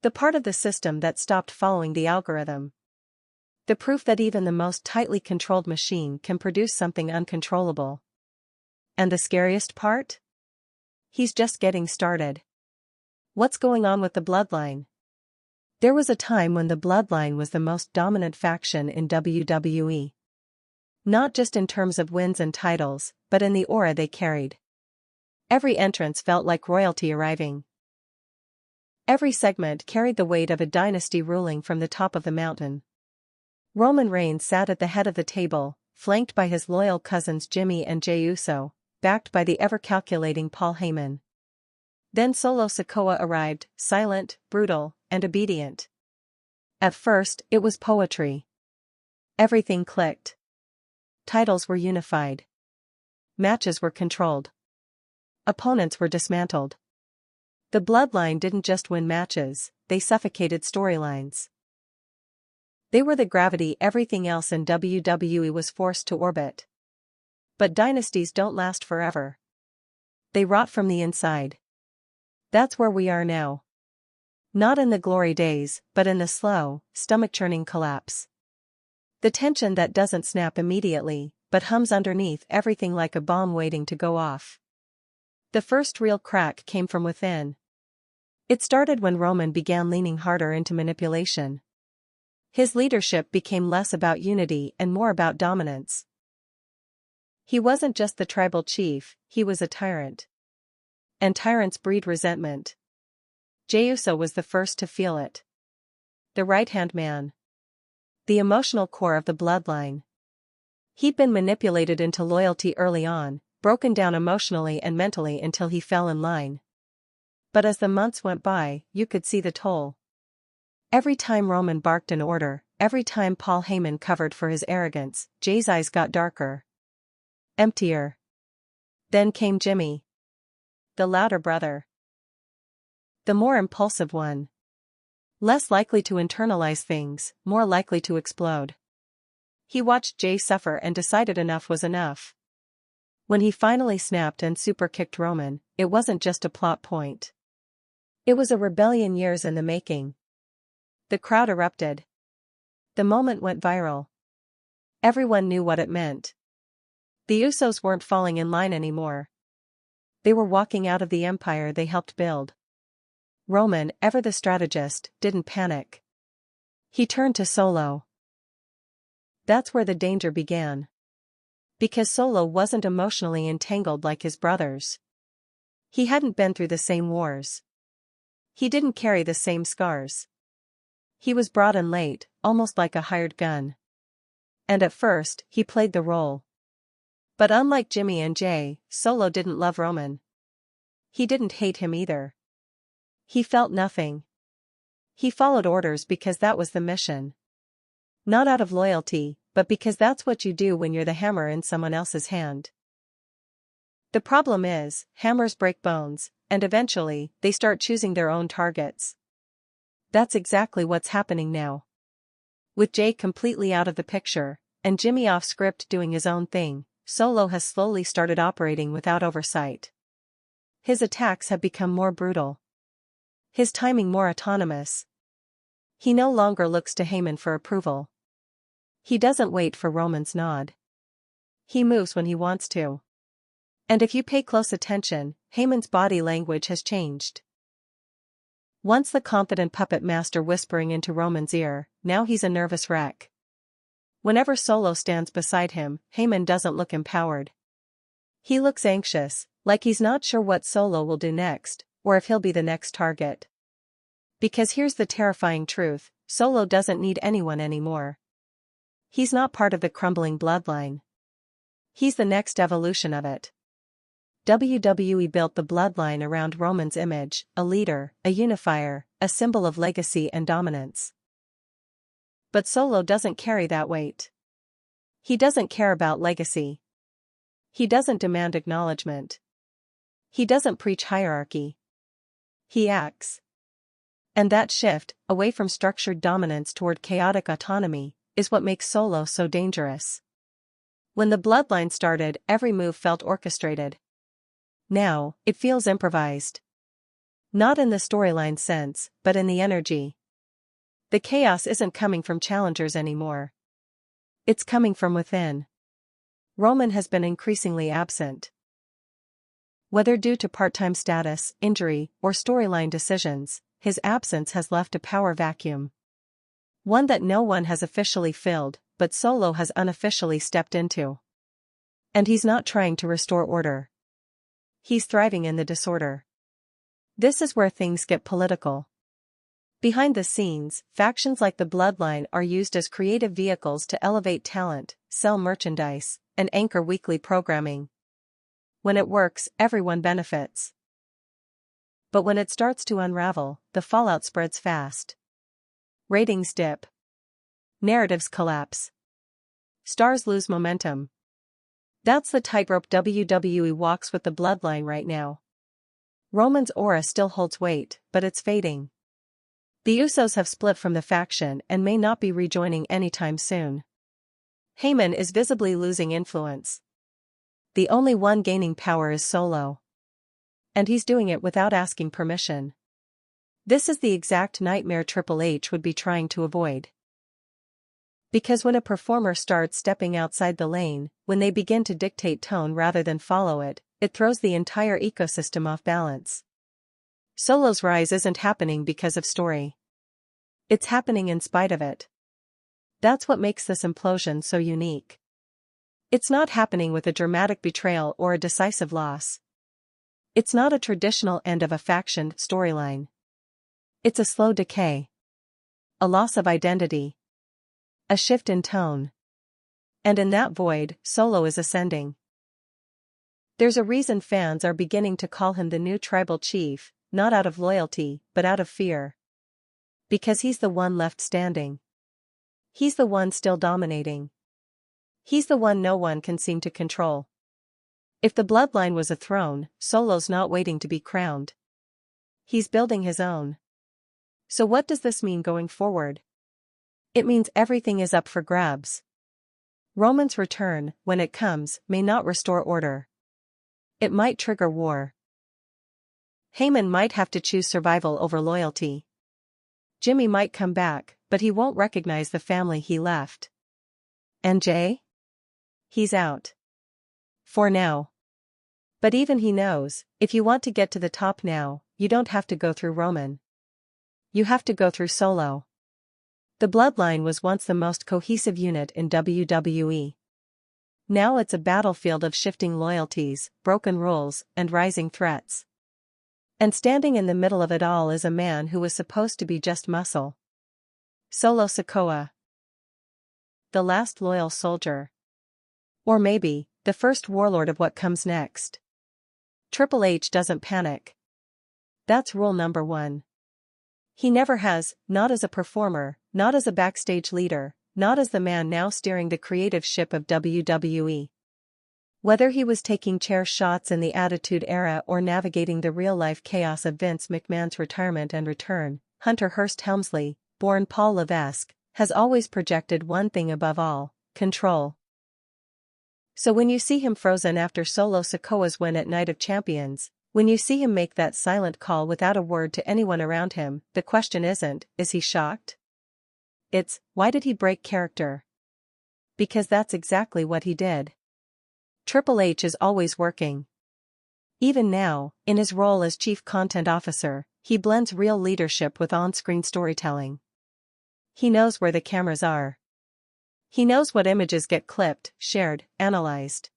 The part of the system that stopped following the algorithm. The proof that even the most tightly controlled machine can produce something uncontrollable. And the scariest part? He's just getting started. What's going on with the bloodline? There was a time when the bloodline was the most dominant faction in WWE. Not just in terms of wins and titles, but in the aura they carried. Every entrance felt like royalty arriving. Every segment carried the weight of a dynasty ruling from the top of the mountain. Roman Reigns sat at the head of the table, flanked by his loyal cousins Jimmy and Jey Uso, backed by the ever-calculating Paul Heyman. Then Solo Sikoa arrived, silent, brutal, and obedient. At first, it was poetry. Everything clicked. Titles were unified. Matches were controlled. Opponents were dismantled. The bloodline didn't just win matches, they suffocated storylines. They were the gravity everything else in WWE was forced to orbit. But dynasties don't last forever. They rot from the inside. That's where we are now. Not in the glory days, but in the slow, stomach-churning collapse. The tension that doesn't snap immediately, but hums underneath everything like a bomb waiting to go off. The first real crack came from within. It started when Roman began leaning harder into manipulation. His leadership became less about unity and more about dominance. He wasn't just the tribal chief, he was a tyrant. And tyrants breed resentment. Jey Uso was the first to feel it. The right-hand man. The emotional core of the bloodline. He'd been manipulated into loyalty early on, broken down emotionally and mentally until he fell in line. But as the months went by, you could see the toll. Every time Roman barked an order, every time Paul Heyman covered for his arrogance, Jey's eyes got darker. Emptier. Then came Jimmy. The louder brother. The more impulsive one. Less likely to internalize things, more likely to explode. He watched Jey suffer and decided enough was enough. When he finally snapped and super-kicked Roman, it wasn't just a plot point. It was a rebellion years in the making. The crowd erupted. The moment went viral. Everyone knew what it meant. The Usos weren't falling in line anymore. They were walking out of the empire they helped build. Roman, ever the strategist, didn't panic. He turned to Solo. That's where the danger began. Because Solo wasn't emotionally entangled like his brothers. He hadn't been through the same wars. He didn't carry the same scars. He was brought in late, almost like a hired gun. And at first, he played the role. But unlike Jimmy and Jey, Solo didn't love Roman. He didn't hate him either. He felt nothing. He followed orders because that was the mission. Not out of loyalty, but because that's what you do when you're the hammer in someone else's hand. The problem is, hammers break bones, and eventually, they start choosing their own targets. That's exactly what's happening now. With Jey completely out of the picture, and Jimmy off script doing his own thing, Solo has slowly started operating without oversight. His attacks have become more brutal. His timing more autonomous. He no longer looks to Heyman for approval. He doesn't wait for Roman's nod. He moves when he wants to. And if you pay close attention, Heyman's body language has changed. Once the confident puppet master whispering into Roman's ear, now he's a nervous wreck. Whenever Solo stands beside him, Heyman doesn't look empowered. He looks anxious, like he's not sure what Solo will do next, or if he'll be the next target. Because here's the terrifying truth, Solo doesn't need anyone anymore. He's not part of the crumbling bloodline. He's the next evolution of it. WWE built the bloodline around Roman's image, a leader, a unifier, a symbol of legacy and dominance. But Solo doesn't carry that weight. He doesn't care about legacy. He doesn't demand acknowledgement. He doesn't preach hierarchy. He acts. And that shift, away from structured dominance toward chaotic autonomy, is what makes Solo so dangerous. When the bloodline started, every move felt orchestrated. Now, it feels improvised. Not in the storyline sense, but in the energy. The chaos isn't coming from challengers anymore. It's coming from within. Roman has been increasingly absent. Whether due to part-time status, injury, or storyline decisions, his absence has left a power vacuum. One that no one has officially filled, but Solo has unofficially stepped into. And he's not trying to restore order. He's thriving in the disorder. This is where things get political. Behind the scenes, factions like the Bloodline are used as creative vehicles to elevate talent, sell merchandise, and anchor weekly programming. When it works, everyone benefits. But when it starts to unravel, the fallout spreads fast. Ratings dip. Narratives collapse. Stars lose momentum. That's the tightrope WWE walks with the Bloodline right now. Roman's aura still holds weight, but it's fading. The Usos have split from the faction and may not be rejoining anytime soon. Heyman is visibly losing influence. The only one gaining power is Solo. And he's doing it without asking permission. This is the exact nightmare Triple H would be trying to avoid. Because when a performer starts stepping outside the lane, when they begin to dictate tone rather than follow it, it throws the entire ecosystem off balance. Solo's rise isn't happening because of story. It's happening in spite of it. That's what makes this implosion so unique. It's not happening with a dramatic betrayal or a decisive loss. It's not a traditional end of a faction storyline. It's a slow decay. A loss of identity. A shift in tone. And in that void, Solo is ascending. There's a reason fans are beginning to call him the new tribal chief, not out of loyalty, but out of fear. Because he's the one left standing. He's the one still dominating. He's the one no one can seem to control. If the Bloodline was a throne, Solo's not waiting to be crowned. He's building his own. So what does this mean going forward? It means everything is up for grabs. Roman's return, when it comes, may not restore order. It might trigger war. Heyman might have to choose survival over loyalty. Jimmy might come back, but he won't recognize the family he left. And Jay? He's out. For now. But even he knows, if you want to get to the top now, you don't have to go through Roman. You have to go through Solo. The Bloodline was once the most cohesive unit in WWE. Now it's a battlefield of shifting loyalties, broken rules, and rising threats. And standing in the middle of it all is a man who was supposed to be just muscle. Solo Sikoa. The last loyal soldier. Or maybe, the first warlord of what comes next. Triple H doesn't panic. That's rule number 1. He never has, not as a performer, not as a backstage leader, not as the man now steering the creative ship of WWE. Whether he was taking chair shots in the Attitude Era or navigating the real-life chaos of Vince McMahon's retirement and return, Hunter Hearst Helmsley, born Paul Levesque, has always projected one thing above all: control. So when you see him frozen after Solo Sikoa's win at Night of Champions, when you see him make that silent call without a word to anyone around him, the question isn't, is he shocked? It's, why did he break character? Because that's exactly what he did. Triple H is always working. Even now, in his role as Chief Content Officer, He blends real leadership with on-screen storytelling. He knows where the cameras are. He knows what images get clipped, shared, analyzed.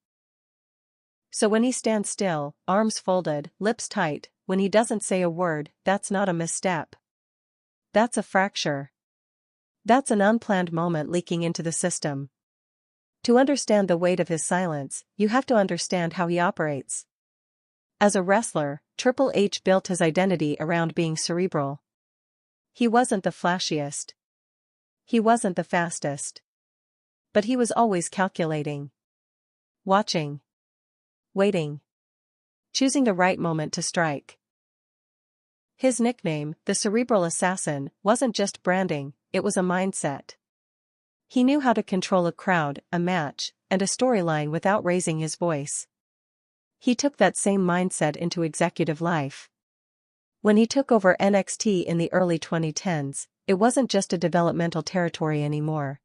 So when he stands still, arms folded, lips tight, when he doesn't say a word, that's not a misstep. That's a fracture. That's an unplanned moment leaking into the system. To understand the weight of his silence, you have to understand how he operates. As a wrestler, Triple H built his identity around being cerebral. He wasn't the flashiest. He wasn't the fastest. But he was always calculating. Watching. Waiting. Choosing the right moment to strike. His nickname, the Cerebral Assassin, wasn't just branding, it was a mindset. He knew how to control a crowd, a match, and a storyline without raising his voice. He took that same mindset into executive life. When he took over NXT in the early 2010s, it wasn't just a developmental territory anymore.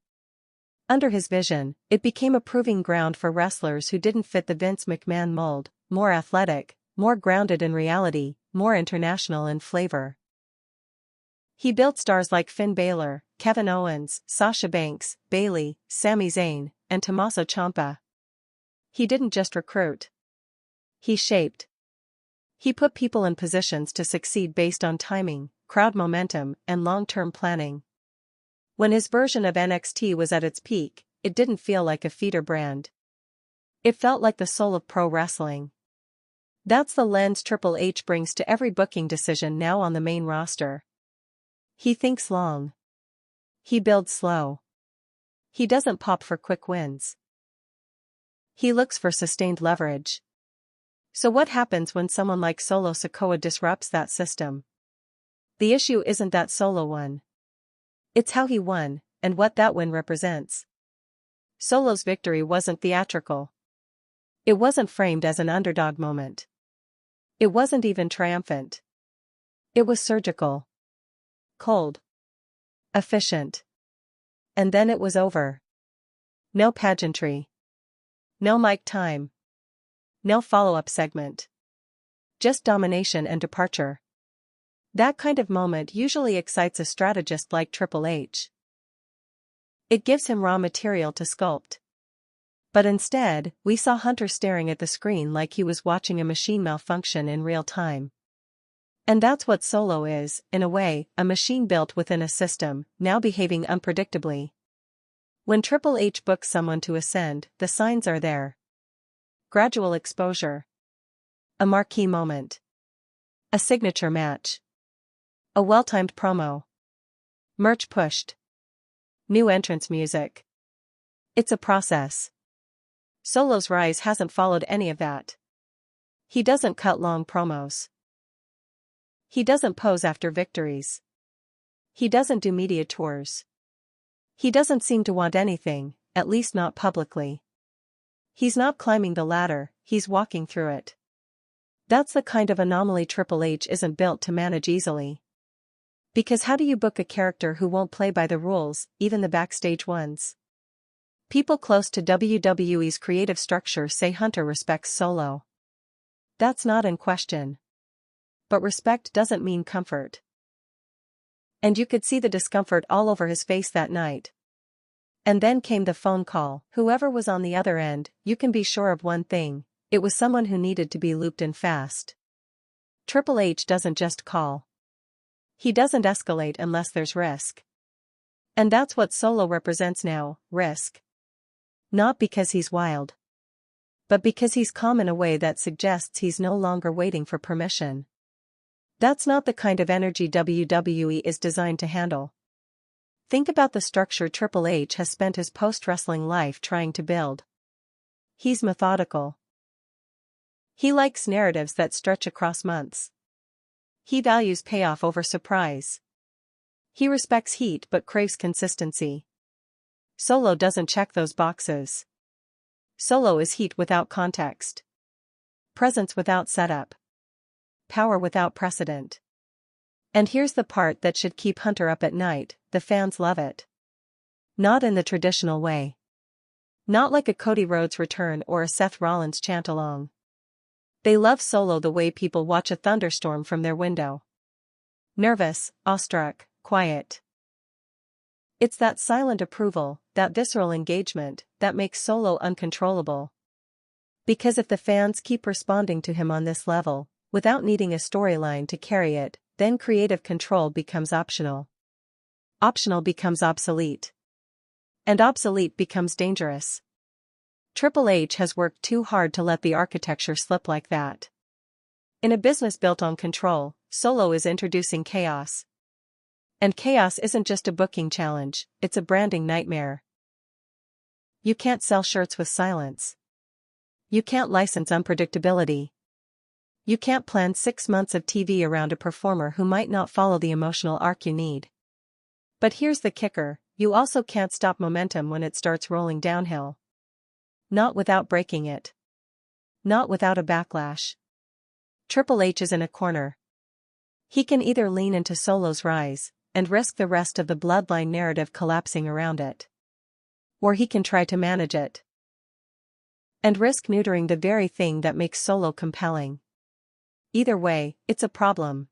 Under his vision, it became a proving ground for wrestlers who didn't fit the Vince McMahon mold, more athletic, more grounded in reality, more international in flavor. He built stars like Finn Balor, Kevin Owens, Sasha Banks, Bayley, Sami Zayn, and Tommaso Ciampa. He didn't just recruit. He shaped. He put people in positions to succeed based on timing, crowd momentum, and long-term planning. When his version of NXT was at its peak, it didn't feel like a feeder brand. It felt like the soul of pro wrestling. That's the lens Triple H brings to every booking decision now on the main roster. He thinks long. He builds slow. He doesn't pop for quick wins. He looks for sustained leverage. So what happens when someone like Solo Sikoa disrupts that system? The issue isn't that Solo won. It's how he won, and what that win represents. Solo's victory wasn't theatrical. It wasn't framed as an underdog moment. It wasn't even triumphant. It was surgical. Cold. Efficient. And then it was over. No pageantry. No mic time. No follow-up segment. Just domination and departure. That kind of moment usually excites a strategist like Triple H. It gives him raw material to sculpt. But instead, we saw Hunter staring at the screen like he was watching a machine malfunction in real time. And that's what Solo is, in a way, a machine built within a system, now behaving unpredictably. When Triple H books someone to ascend, the signs are there. Gradual exposure. A marquee moment. A signature match. A well-timed promo. Merch pushed. New entrance music. It's a process. Solo's rise hasn't followed any of that. He doesn't cut long promos. He doesn't pose after victories. He doesn't do media tours. He doesn't seem to want anything, at least not publicly. He's not climbing the ladder, he's walking through it. That's the kind of anomaly Triple H isn't built to manage easily. Because how do you book a character who won't play by the rules, even the backstage ones? People close to WWE's creative structure say Hunter respects Solo. That's not in question. But respect doesn't mean comfort. And you could see the discomfort all over his face that night. And then came the phone call. Whoever was on the other end, you can be sure of one thing, it was someone who needed to be looped in fast. Triple H doesn't just call. He doesn't escalate unless there's risk. And that's what Solo represents now, risk. Not because he's wild. But because he's calm in a way that suggests he's no longer waiting for permission. That's not the kind of energy WWE is designed to handle. Think about the structure Triple H has spent his post-wrestling life trying to build. He's methodical. He likes narratives that stretch across months. He values payoff over surprise. He respects heat but craves consistency. Solo doesn't check those boxes. Solo is heat without context. Presence without setup. Power without precedent. And here's the part that should keep Hunter up at night, the fans love it. Not in the traditional way. Not like a Cody Rhodes return or a Seth Rollins chant along. They love Solo the way people watch a thunderstorm from their window. Nervous, awestruck, quiet. It's that silent approval, that visceral engagement, that makes Solo uncontrollable. Because if the fans keep responding to him on this level, without needing a storyline to carry it, then creative control becomes optional. Optional becomes obsolete. And obsolete becomes dangerous. Triple H has worked too hard to let the architecture slip like that. In a business built on control, Solo is introducing chaos. And chaos isn't just a booking challenge, it's a branding nightmare. You can't sell shirts with silence. You can't license unpredictability. You can't plan 6 months of TV around a performer who might not follow the emotional arc you need. But here's the kicker, you also can't stop momentum when it starts rolling downhill. Not without breaking it. Not without a backlash. Triple H is in a corner. He can either lean into Solo's rise, and risk the rest of the bloodline narrative collapsing around it. Or he can try to manage it. And risk neutering the very thing that makes Solo compelling. Either way, it's a problem.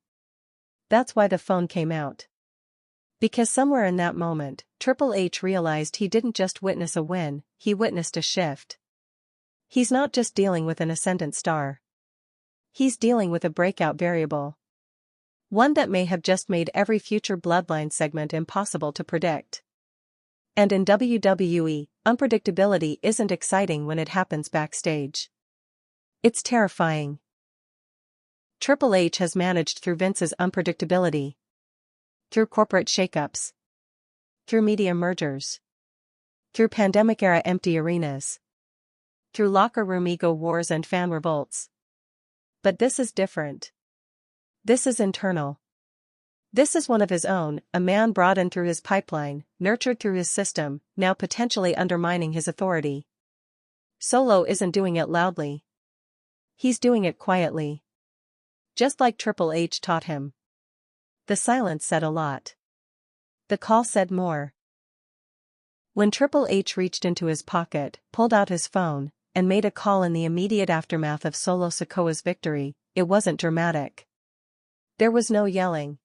That's why the phone came out. Because somewhere in that moment, Triple H realized he didn't just witness a win, he witnessed a shift. He's not just dealing with an ascendant star. He's dealing with a breakout variable. One that may have just made every future Bloodline segment impossible to predict. And in WWE, unpredictability isn't exciting when it happens backstage. It's terrifying. Triple H has managed through Vince's unpredictability. Through corporate shakeups. Through media mergers. Through pandemic-era empty arenas. Through locker room ego wars and fan revolts. But this is different. This is internal. This is one of his own, a man brought in through his pipeline, nurtured through his system, now potentially undermining his authority. Solo isn't doing it loudly. He's doing it quietly. Just like Triple H taught him. The silence said a lot. The call said more. When Triple H reached into his pocket, pulled out his phone, and made a call in the immediate aftermath of Solo Sikoa's victory, it wasn't dramatic. There was no yelling.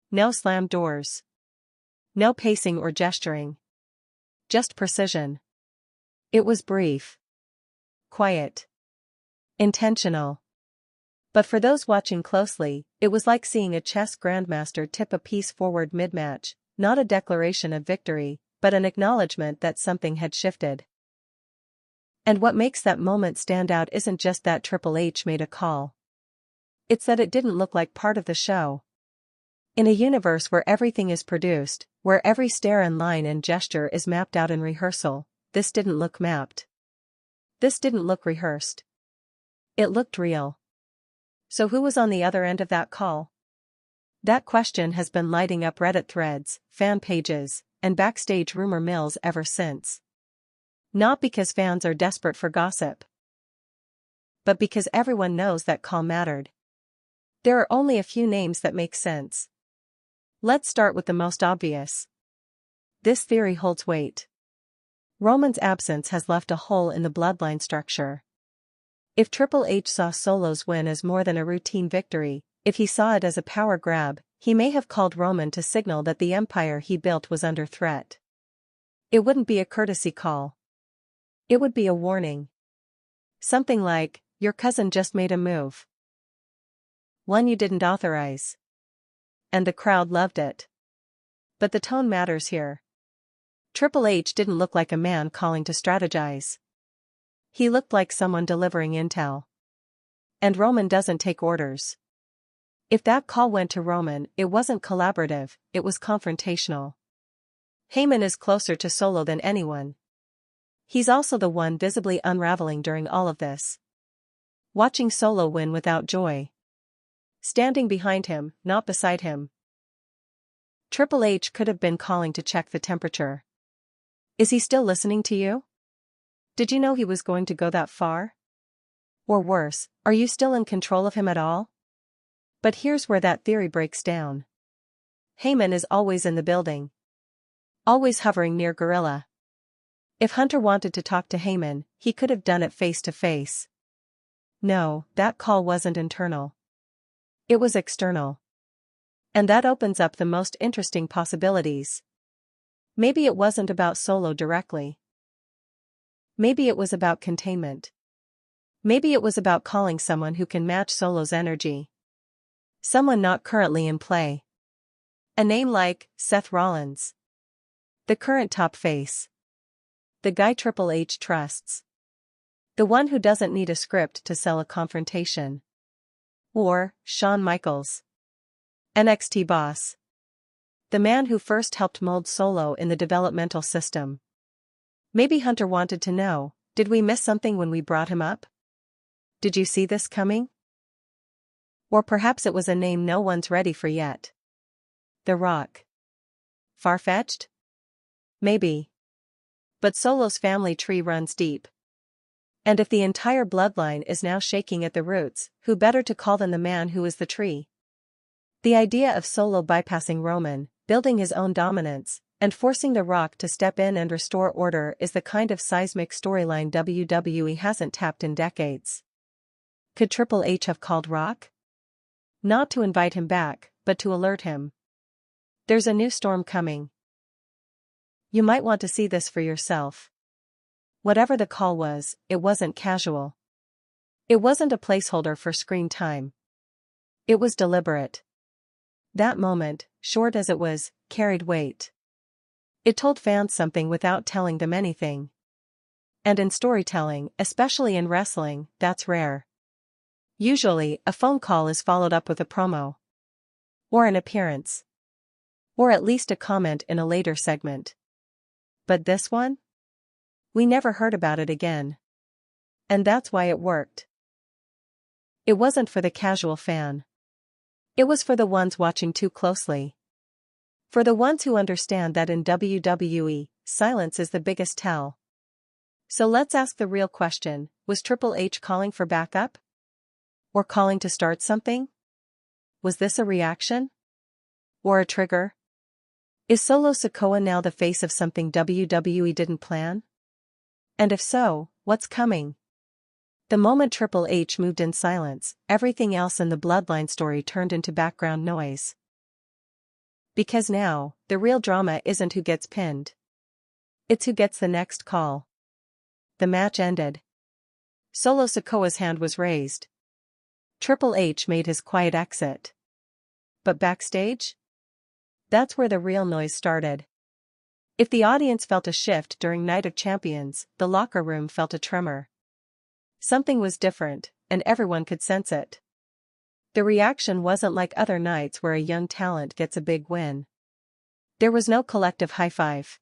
No slammed doors. No pacing or gesturing. Just precision. It was brief. Quiet. Intentional. But for those watching closely, it was like seeing a chess grandmaster tip a piece forward mid-match, not a declaration of victory, but an acknowledgement that something had shifted. And what makes that moment stand out isn't just that Triple H made a call. It's that it didn't look like part of the show. In a universe where everything is produced, where every stare and line and gesture is mapped out in rehearsal, this didn't look mapped. This didn't look rehearsed. It looked real. So who was on the other end of that call? That question has been lighting up Reddit threads, fan pages, and backstage rumor mills ever since. Not because fans are desperate for gossip, but because everyone knows that call mattered. There are only a few names that make sense. Let's start with the most obvious. This theory holds weight. Roman's absence has left a hole in the bloodline structure. If Triple H saw Solo's win as more than a routine victory, if he saw it as a power grab, he may have called Roman to signal that the empire he built was under threat. It wouldn't be a courtesy call. It would be a warning. Something like, your cousin just made a move. One you didn't authorize. And the crowd loved it. But the tone matters here. Triple H didn't look like a man calling to strategize. He looked like someone delivering intel. And Roman doesn't take orders. If that call went to Roman, it wasn't collaborative, it was confrontational. Heyman is closer to Solo than anyone. He's also the one visibly unraveling during all of this. Watching Solo win without joy. Standing behind him, not beside him. Triple H could have been calling to check the temperature. Is he still listening to you? Did you know he was going to go that far? Or worse, are you still in control of him at all? But here's where that theory breaks down. Heyman is always in the building. Always hovering near Gorilla. If Hunter wanted to talk to Heyman, he could have done it face to face. No, that call wasn't internal. It was external. And that opens up the most interesting possibilities. Maybe it wasn't about Solo directly. Maybe it was about containment. Maybe it was about calling someone who can match Solo's energy. Someone not currently in play. A name like Seth Rollins. The current top face. The guy Triple H trusts. The one who doesn't need a script to sell a confrontation. Or Shawn Michaels. NXT boss. The man who first helped mold Solo in the developmental system. Maybe Hunter wanted to know, did we miss something when we brought him up? Did you see this coming? Or perhaps it was a name no one's ready for yet. The Rock. Far-fetched? Maybe. But Solo's family tree runs deep. And if the entire bloodline is now shaking at the roots, who better to call than the man who is the tree? The idea of Solo bypassing Roman, building his own dominance, and forcing The Rock to step in and restore order is the kind of seismic storyline WWE hasn't tapped in decades. Could Triple H have called Rock? Not to invite him back, but to alert him. There's a new storm coming. You might want to see this for yourself. Whatever the call was, it wasn't casual. It wasn't a placeholder for screen time. It was deliberate. That moment, short as it was, carried weight. It told fans something without telling them anything. And in storytelling, especially in wrestling, that's rare. Usually, a phone call is followed up with a promo. Or an appearance. Or at least a comment in a later segment. But this one? We never heard about it again. And that's why it worked. It wasn't for the casual fan. It was for the ones watching too closely. For the ones who understand that in WWE, silence is the biggest tell. So let's ask the real question, was Triple H calling for backup? Or calling to start something? Was this a reaction? Or a trigger? Is Solo Sikoa now the face of something WWE didn't plan? And if so, what's coming? The moment Triple H moved in silence, everything else in the bloodline story turned into background noise. Because now, the real drama isn't who gets pinned. It's who gets the next call. The match ended. Solo Sikoa's hand was raised. Triple H made his quiet exit. But backstage? That's where the real noise started. If the audience felt a shift during Night of Champions, the locker room felt a tremor. Something was different, and everyone could sense it. The reaction wasn't like other nights where a young talent gets a big win. There was no collective high five.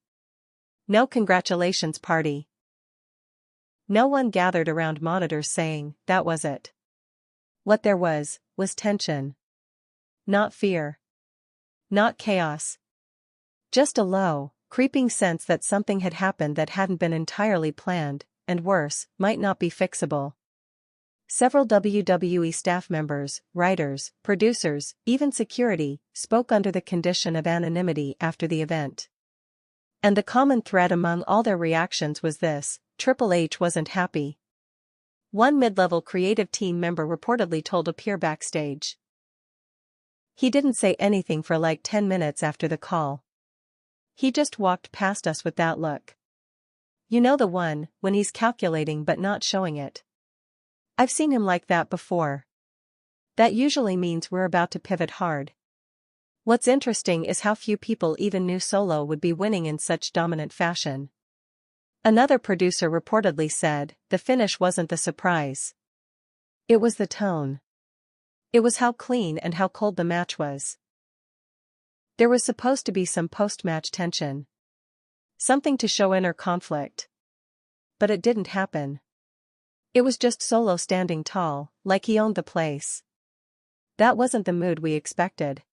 No congratulations party. No one gathered around monitors saying, that was it. What there was tension. Not fear. Not chaos. Just a low, creeping sense that something had happened that hadn't been entirely planned, and worse, might not be fixable. Several WWE staff members, writers, producers, even security, spoke under the condition of anonymity after the event. And the common thread among all their reactions was this: Triple H wasn't happy. One mid-level creative team member reportedly told a peer backstage. He didn't say anything for like 10 minutes after the call. He just walked past us with that look. You know the one, when he's calculating but not showing it. I've seen him like that before. That usually means we're about to pivot hard. What's interesting is how few people even knew Solo would be winning in such dominant fashion. Another producer reportedly said, the finish wasn't the surprise. It was the tone. It was how clean and how cold the match was. There was supposed to be some post-match tension. Something to show inner conflict. But it didn't happen. It was just Solo standing tall, like he owned the place. That wasn't the mood we expected.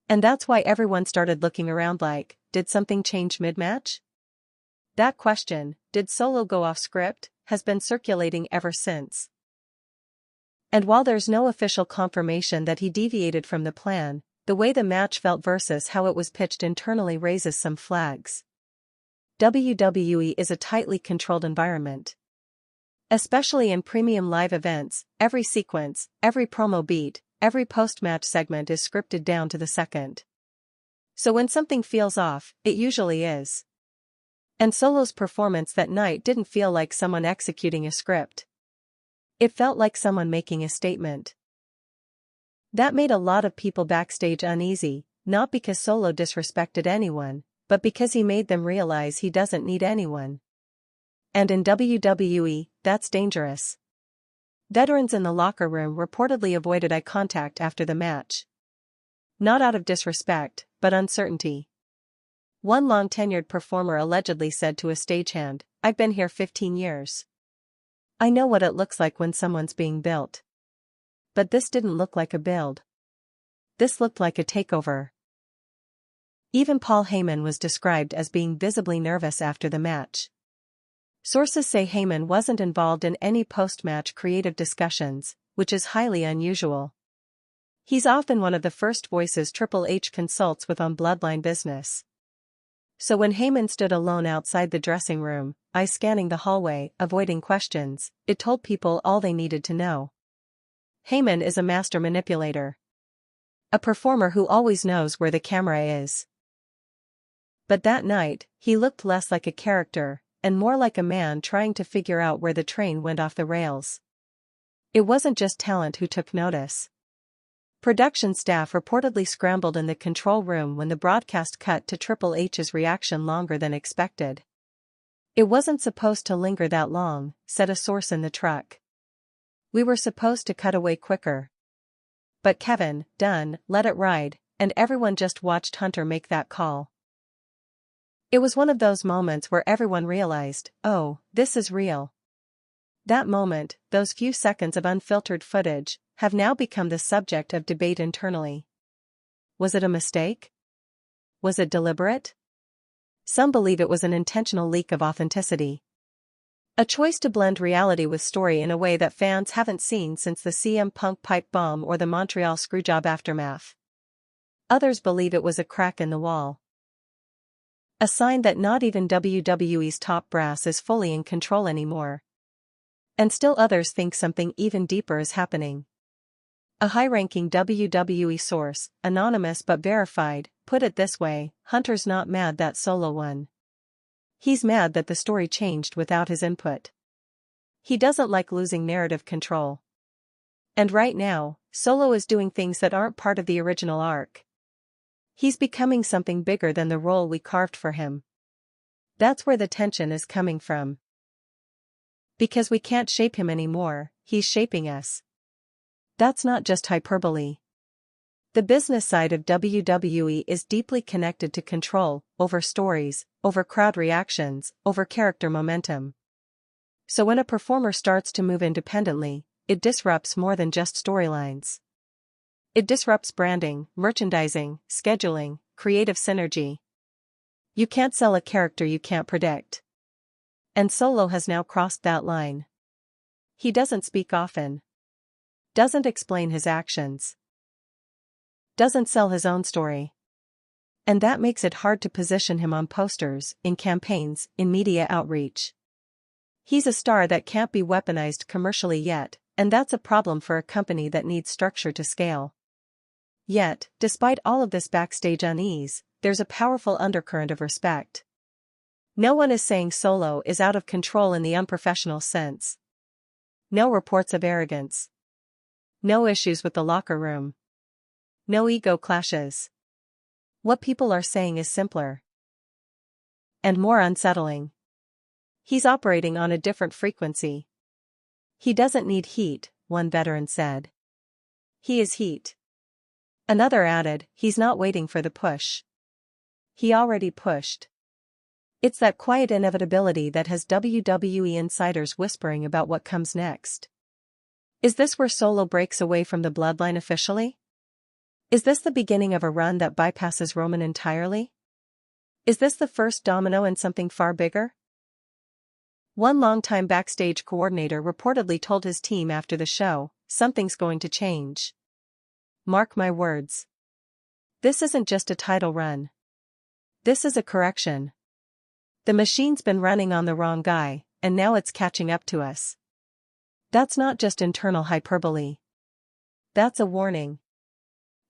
And that's why everyone started looking around like, did something change mid-match? That question, did Solo go off script, has been circulating ever since. And while there's no official confirmation that he deviated from the plan, the way the match felt versus how it was pitched internally raises some flags. WWE is a tightly controlled environment. Especially in premium live events, every sequence, every promo beat, every post-match segment is scripted down to the second. So when something feels off, it usually is. And Solo's performance that night didn't feel like someone executing a script. It felt like someone making a statement. That made a lot of people backstage uneasy, not because Solo disrespected anyone, but because he made them realize he doesn't need anyone. And in WWE, that's dangerous. Veterans in the locker room reportedly avoided eye contact after the match. Not out of disrespect, but uncertainty. One long-tenured performer allegedly said to a stagehand, "I've been here 15 years. I know what it looks like when someone's being built. But this didn't look like a build. This looked like a takeover." Even Paul Heyman was described as being visibly nervous after the match. Sources say Heyman wasn't involved in any post-match creative discussions, which is highly unusual. He's often one of the first voices Triple H consults with on Bloodline business. So when Heyman stood alone outside the dressing room, eyes scanning the hallway, avoiding questions, it told people all they needed to know. Heyman is a master manipulator. A performer who always knows where the camera is. But that night, he looked less like a character, and more like a man trying to figure out where the train went off the rails. It wasn't just talent who took notice. Production staff reportedly scrambled in the control room when the broadcast cut to Triple H's reaction longer than expected. "It wasn't supposed to linger that long," said a source in the truck. "We were supposed to cut away quicker. But Kevin Dunn let it ride, and everyone just watched Hunter make that call." It was one of those moments where everyone realized, oh, this is real. That moment, those few seconds of unfiltered footage, have now become the subject of debate internally. Was it a mistake? Was it deliberate? Some believe it was an intentional leak of authenticity. A choice to blend reality with story in a way that fans haven't seen since the CM Punk pipe bomb or the Montreal Screwjob aftermath. Others believe it was a crack in the wall. A sign that not even WWE's top brass is fully in control anymore. And still others think something even deeper is happening. A high-ranking WWE source, anonymous but verified, put it this way: Hunter's not mad that Solo won. He's mad that the story changed without his input. He doesn't like losing narrative control. And right now, Solo is doing things that aren't part of the original arc. He's becoming something bigger than the role we carved for him. That's where the tension is coming from. Because we can't shape him anymore, he's shaping us. That's not just hyperbole. The business side of WWE is deeply connected to control, over stories, over crowd reactions, over character momentum. So when a performer starts to move independently, it disrupts more than just storylines. It disrupts branding, merchandising, scheduling, creative synergy. You can't sell a character you can't predict. And Solo has now crossed that line. He doesn't speak often. Doesn't explain his actions. Doesn't sell his own story. And that makes it hard to position him on posters, in campaigns, in media outreach. He's a star that can't be weaponized commercially yet, and that's a problem for a company that needs structure to scale. Yet, despite all of this backstage unease, there's a powerful undercurrent of respect. No one is saying Solo is out of control in the unprofessional sense. No reports of arrogance. No issues with the locker room. No ego clashes. What people are saying is simpler. And more unsettling. He's operating on a different frequency. He doesn't need heat, one veteran said. He is heat. Another added, he's not waiting for the push. He already pushed. It's that quiet inevitability that has WWE insiders whispering about what comes next. Is this where Solo breaks away from the bloodline officially? Is this the beginning of a run that bypasses Roman entirely? Is this the first domino in something far bigger? One longtime backstage coordinator reportedly told his team after the show, "Something's going to change. Mark my words. This isn't just a title run. This is a correction. The machine's been running on the wrong guy, and now it's catching up to us." That's not just internal hyperbole. That's a warning.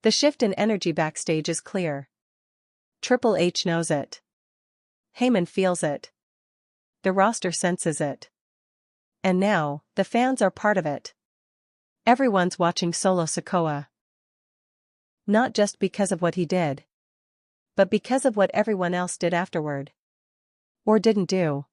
The shift in energy backstage is clear. Triple H knows it. Heyman feels it. The roster senses it. And now, the fans are part of it. Everyone's watching Solo Sikoa. Not just because of what he did, but because of what everyone else did afterward. Or didn't do.